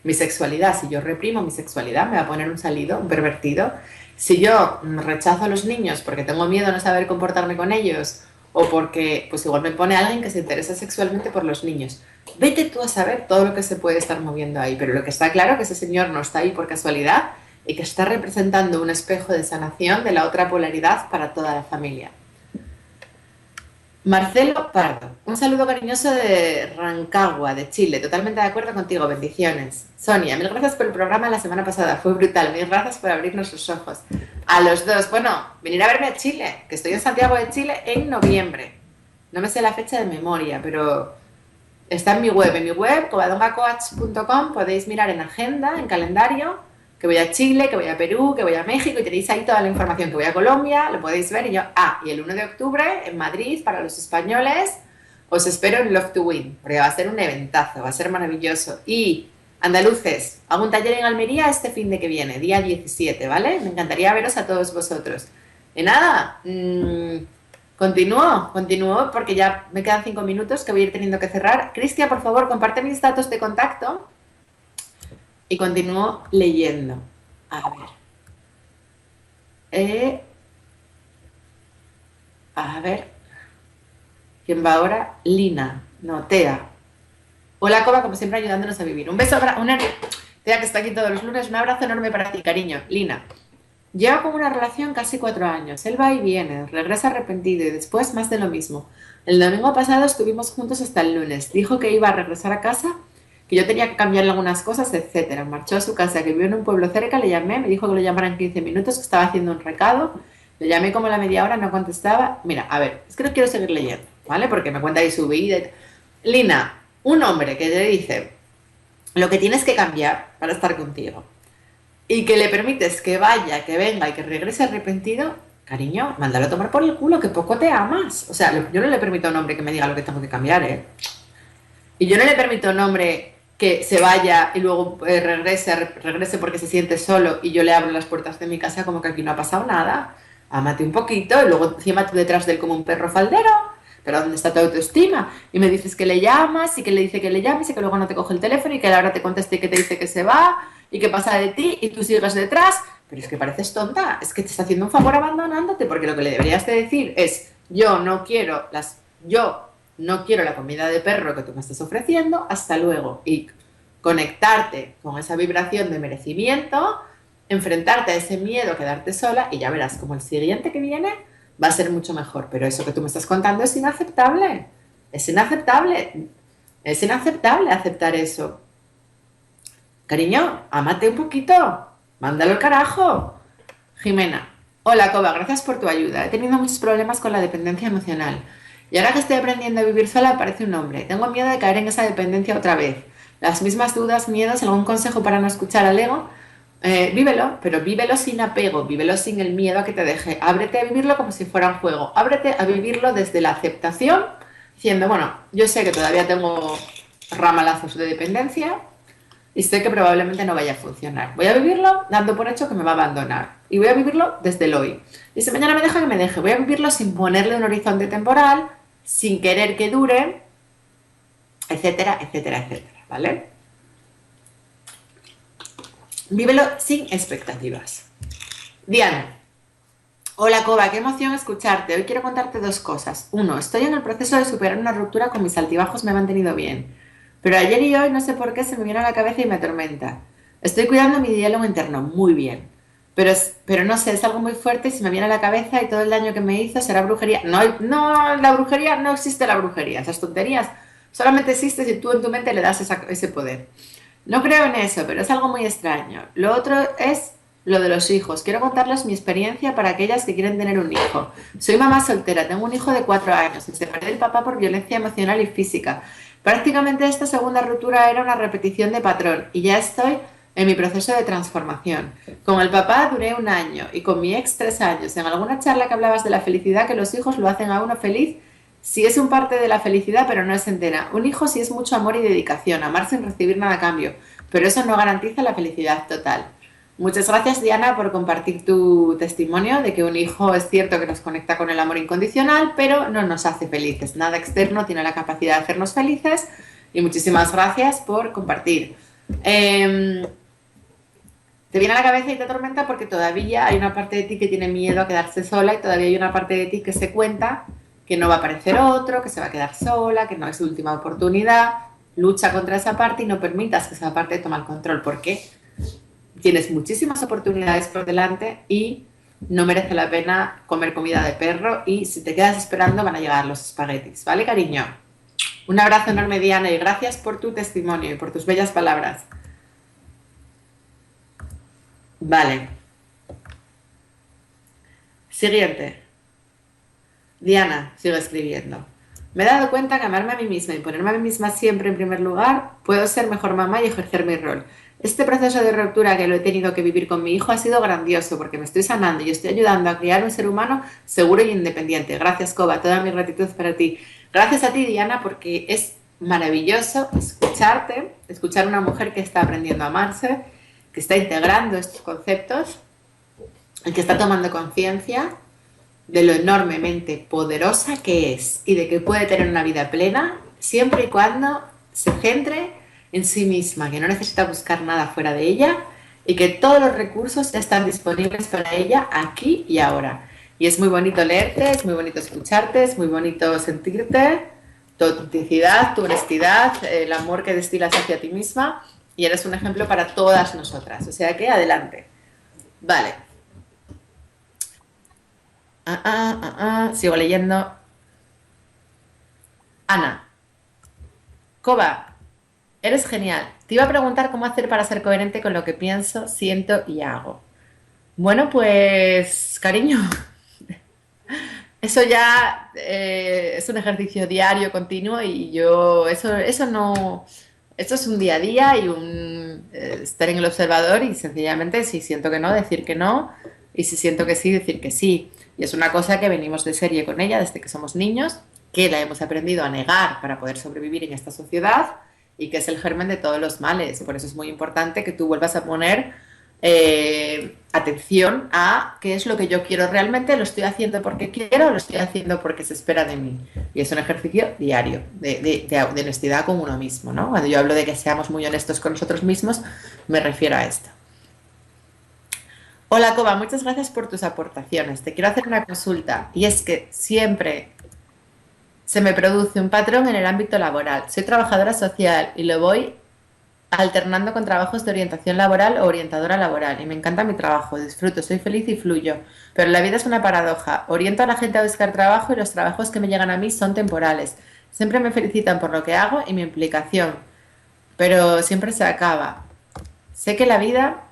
Mi sexualidad, si yo reprimo mi sexualidad, me va a poner un salido, un pervertido. Si yo rechazo a los niños porque tengo miedo a no saber comportarme con ellos, o porque pues igual me pone alguien que se interesa sexualmente por los niños, vete tú a saber todo lo que se puede estar moviendo ahí. Pero lo que está claro es que ese señor no está ahí por casualidad y que está representando un espejo de sanación de la otra polaridad para toda la familia. Marcelo Pardo, un saludo cariñoso de Rancagua, de Chile. Totalmente de acuerdo contigo, bendiciones. Sonia, mil gracias por el programa la semana pasada, fue brutal. Mil gracias por abrirnos los ojos. A los dos, bueno, venir a verme a Chile, que estoy en Santiago de Chile en noviembre. No me sé la fecha de memoria, pero está en mi web, covadongacoach.com. Podéis mirar en agenda, en calendario, que voy a Chile, que voy a Perú, que voy a México, y tenéis ahí toda la información. Que voy a Colombia, lo podéis ver. Y yo, y el 1 de octubre en Madrid, para los españoles, os espero en Love to Win, porque va a ser un eventazo, va a ser maravilloso. Y andaluces, hago un taller en Almería este fin de que viene, día 17, ¿vale? Me encantaría veros a todos vosotros. Y nada, continúo porque ya me quedan 5 minutos que voy a ir teniendo que cerrar. Cristian, por favor, comparte mis datos de contacto. Y continúo leyendo. A ver. ¿Quién va ahora? Lina. No, Tea. Hola, Coba, como siempre ayudándonos a vivir. Un beso, Tea, que está aquí todos los lunes. Un abrazo enorme para ti, cariño. Lina. Lleva con una relación casi 4 años. Él va y viene, regresa arrepentido y después más de lo mismo. El domingo pasado estuvimos juntos hasta el lunes. Dijo que iba a regresar a casa, que yo tenía que cambiarle algunas cosas, etcétera. Marchó a su casa, que vive en un pueblo cerca, le llamé, me dijo que lo llamara en 15 minutos, que estaba haciendo un recado. Le llamé como a la media hora, no contestaba. Mira, a ver, es que no quiero seguir leyendo, ¿vale? Porque me cuenta ahí su vida. Lina, un hombre que te dice lo que tienes que cambiar para estar contigo y que le permites que vaya, que venga y que regrese arrepentido, cariño, mándalo a tomar por el culo, que poco te amas. O sea, yo no le permito a un hombre que me diga lo que tengo que cambiar, ¿eh? Y yo no le permito a un hombre que se vaya y luego regrese porque se siente solo y yo le abro las puertas de mi casa como que aquí no ha pasado nada. Ámate un poquito y luego encima tú detrás de él como un perro faldero. Pero ¿dónde está tu autoestima? Y me dices que le llamas y que le dice que le llames y que luego no te coge el teléfono y que ahora te conteste y que te dice que se va y que pasa de ti y tú sigues detrás. Pero es que pareces tonta, es que te está haciendo un favor abandonándote, porque lo que le deberías de decir es: yo no quiero la comida de perro que tú me estás ofreciendo, hasta luego. Y conectarte con esa vibración de merecimiento, enfrentarte a ese miedo a quedarte sola, y ya verás como el siguiente que viene va a ser mucho mejor. Pero eso que tú me estás contando es inaceptable. Es inaceptable. Es inaceptable aceptar eso. Cariño, ámate un poquito. Mándalo al carajo. Jimena. Hola, Coba, gracias por tu ayuda. He tenido muchos problemas con la dependencia emocional. Y ahora que estoy aprendiendo a vivir sola, parece un hombre. Tengo miedo de caer en esa dependencia otra vez. Las mismas dudas, miedos, algún consejo para no escuchar al ego. Vívelo, pero vívelo sin apego, vívelo sin el miedo a que te deje. Ábrete a vivirlo como si fuera un juego. Ábrete a vivirlo desde la aceptación, diciendo, bueno, yo sé que todavía tengo ramalazos de dependencia y sé que probablemente no vaya a funcionar. Voy a vivirlo dando por hecho que me va a abandonar. Y voy a vivirlo desde el hoy. Y si mañana me deja, que me deje. Voy a vivirlo sin ponerle un horizonte temporal, sin querer que dure, etcétera, etcétera, etcétera, ¿vale? Vívelo sin expectativas. Diana. Hola, Coba, qué emoción escucharte. Hoy quiero contarte dos cosas. Uno, estoy en el proceso de superar una ruptura con mis altibajos, me he mantenido bien. Pero ayer y hoy no sé por qué se me viene a la cabeza y me atormenta. Estoy cuidando mi diálogo interno, muy bien. Pero no sé, es algo muy fuerte y se me viene a la cabeza y todo el daño que me hizo será brujería. No, no, la brujería, no existe la brujería. Esas tonterías solamente existe si tú en tu mente le das ese poder. No creo en eso, pero es algo muy extraño. Lo otro es lo de los hijos. Quiero contarles mi experiencia para aquellas que quieren tener un hijo. Soy mamá soltera, tengo un hijo de 4 años. Me separé del papá por violencia emocional y física. Prácticamente esta segunda ruptura era una repetición de patrón y ya estoy en mi proceso de transformación. Con el papá duré 1 año y con mi ex 3 años. En alguna charla que hablabas de la felicidad, que los hijos lo hacen a uno feliz, sí es un parte de la felicidad, pero no es entera. Un hijo sí es mucho amor y dedicación, amar sin recibir nada a cambio, pero eso no garantiza la felicidad total. Muchas gracias, Diana, por compartir tu testimonio de que un hijo es cierto que nos conecta con el amor incondicional, pero no nos hace felices. Nada externo tiene la capacidad de hacernos felices y muchísimas gracias por compartir. Te viene a la cabeza y te atormenta porque todavía hay una parte de ti que tiene miedo a quedarse sola y todavía hay una parte de ti que se cuenta que no va a aparecer otro, que se va a quedar sola, que no es su última oportunidad. Lucha contra esa parte y no permitas que esa parte tome el control, porque tienes muchísimas oportunidades por delante y no merece la pena comer comida de perro, y si te quedas esperando van a llegar los espaguetis, ¿vale, cariño? Un abrazo enorme, Diana, y gracias por tu testimonio y por tus bellas palabras. Vale. Siguiente. Diana, sigo escribiendo. Me he dado cuenta que amarme a mí misma y ponerme a mí misma siempre en primer lugar, puedo ser mejor mamá y ejercer mi rol. Este proceso de ruptura que lo he tenido que vivir con mi hijo ha sido grandioso porque me estoy sanando y estoy ayudando a criar un ser humano seguro y independiente. Gracias, Coba, toda mi gratitud para ti. Gracias a ti, Diana, porque es maravilloso escucharte, escuchar a una mujer que está aprendiendo a amarse, que está integrando estos conceptos y que está tomando conciencia de lo enormemente poderosa que es y de que puede tener una vida plena siempre y cuando se centre en sí misma, que no necesita buscar nada fuera de ella y que todos los recursos están disponibles para ella aquí y ahora. Y es muy bonito leerte, es muy bonito escucharte, es muy bonito sentirte, tu autenticidad, tu honestidad, el amor que destilas hacia ti misma, y eres un ejemplo para todas nosotras. O sea que adelante. Vale. Sigo leyendo. Ana. Coba, eres genial. Te iba a preguntar cómo hacer para ser coherente con lo que pienso, siento y hago. Bueno, pues, cariño, eso ya es un ejercicio diario, continuo, y yo, eso no, esto es un día a día y un estar en el observador, y sencillamente si siento que no, decir que no, y si siento que sí, decir que sí. Y es una cosa que venimos de serie con ella desde que somos niños, que la hemos aprendido a negar para poder sobrevivir en esta sociedad y que es el germen de todos los males. Por eso es muy importante que tú vuelvas a poner atención a qué es lo que yo quiero realmente. ¿Lo estoy haciendo porque quiero o lo estoy haciendo porque se espera de mí? Y es un ejercicio diario de honestidad con uno mismo, ¿no? Cuando yo hablo de que seamos muy honestos con nosotros mismos, me refiero a esto. Hola, Coba, muchas gracias por tus aportaciones. Te quiero hacer una consulta, y es que siempre se me produce un patrón en el ámbito laboral. Soy trabajadora social y lo voy alternando con trabajos de orientación laboral o orientadora laboral. Y me encanta mi trabajo, disfruto, soy feliz y fluyo. Pero la vida es una paradoja. Oriento a la gente a buscar trabajo y los trabajos que me llegan a mí son temporales. Siempre me felicitan por lo que hago y mi implicación, pero siempre se acaba. Sé que la vida,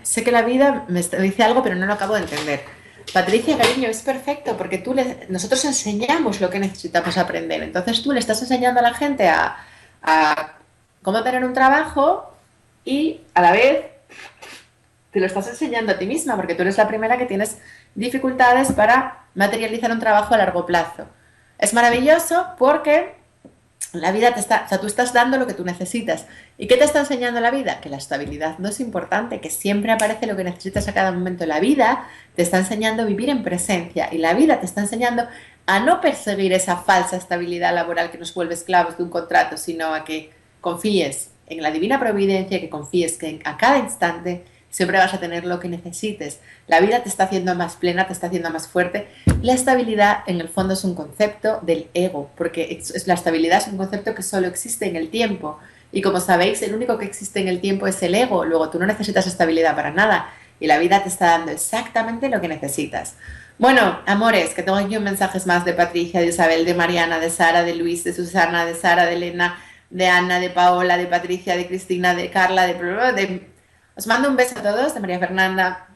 sé que la vida dice algo, pero no lo acabo de entender. Patricia, cariño, es perfecto porque nosotros enseñamos lo que necesitamos aprender. Entonces tú le estás enseñando a la gente a cómo tener un trabajo y a la vez te lo estás enseñando a ti misma porque tú eres la primera que tienes dificultades para materializar un trabajo a largo plazo. Es maravilloso porque la vida te está, o sea, tú estás dando lo que tú necesitas. ¿Y qué te está enseñando la vida? Que la estabilidad no es importante, que siempre aparece lo que necesitas a cada momento. La vida te está enseñando a vivir en presencia y la vida te está enseñando a no perseguir esa falsa estabilidad laboral que nos vuelve esclavos de un contrato, sino a que confíes en la divina providencia, que confíes que a cada instante siempre vas a tener lo que necesites. La vida te está haciendo más plena, te está haciendo más fuerte. La estabilidad, en el fondo, es un concepto del ego, porque la estabilidad es un concepto que solo existe en el tiempo. Y como sabéis, el único que existe en el tiempo es el ego. Luego tú no necesitas estabilidad para nada. Y la vida te está dando exactamente lo que necesitas. Bueno, amores, que tengo aquí mensajes más de Patricia, de Isabel, de Mariana, de Sara, de Luis, de Susana, de Sara, de Elena, de Ana, de Paola, de Patricia, de Cristina, de Carla, de... Os mando un beso a todos, de María Fernanda,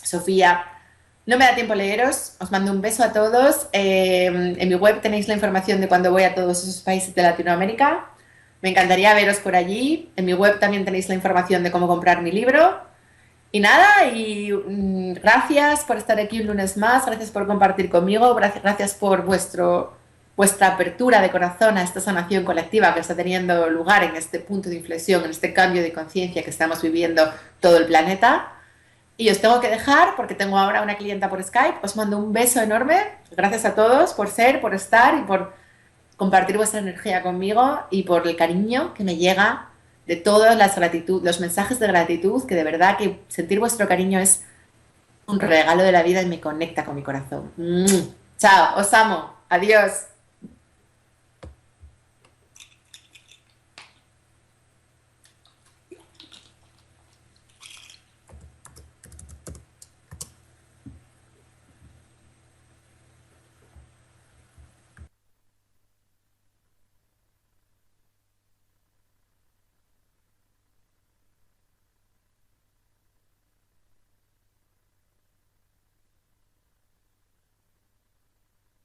Sofía. No me da tiempo leeros, os mando un beso a todos. En mi web tenéis la información de cuando voy a todos esos países de Latinoamérica. Me encantaría veros por allí. En mi web también tenéis la información de cómo comprar mi libro. Y nada, gracias por estar aquí un lunes más, gracias por compartir conmigo, gracias por vuestra apertura de corazón a esta sanación colectiva que está teniendo lugar en este punto de inflexión, en este cambio de conciencia que estamos viviendo todo el planeta. Y os tengo que dejar porque tengo ahora una clienta por Skype. Os mando un beso enorme. Gracias a todos por ser, por estar y por compartir vuestra energía conmigo y por el cariño que me llega de todas las los mensajes de gratitud, que de verdad que sentir vuestro cariño es un regalo de la vida y me conecta con mi corazón. Chao, os amo. Adiós.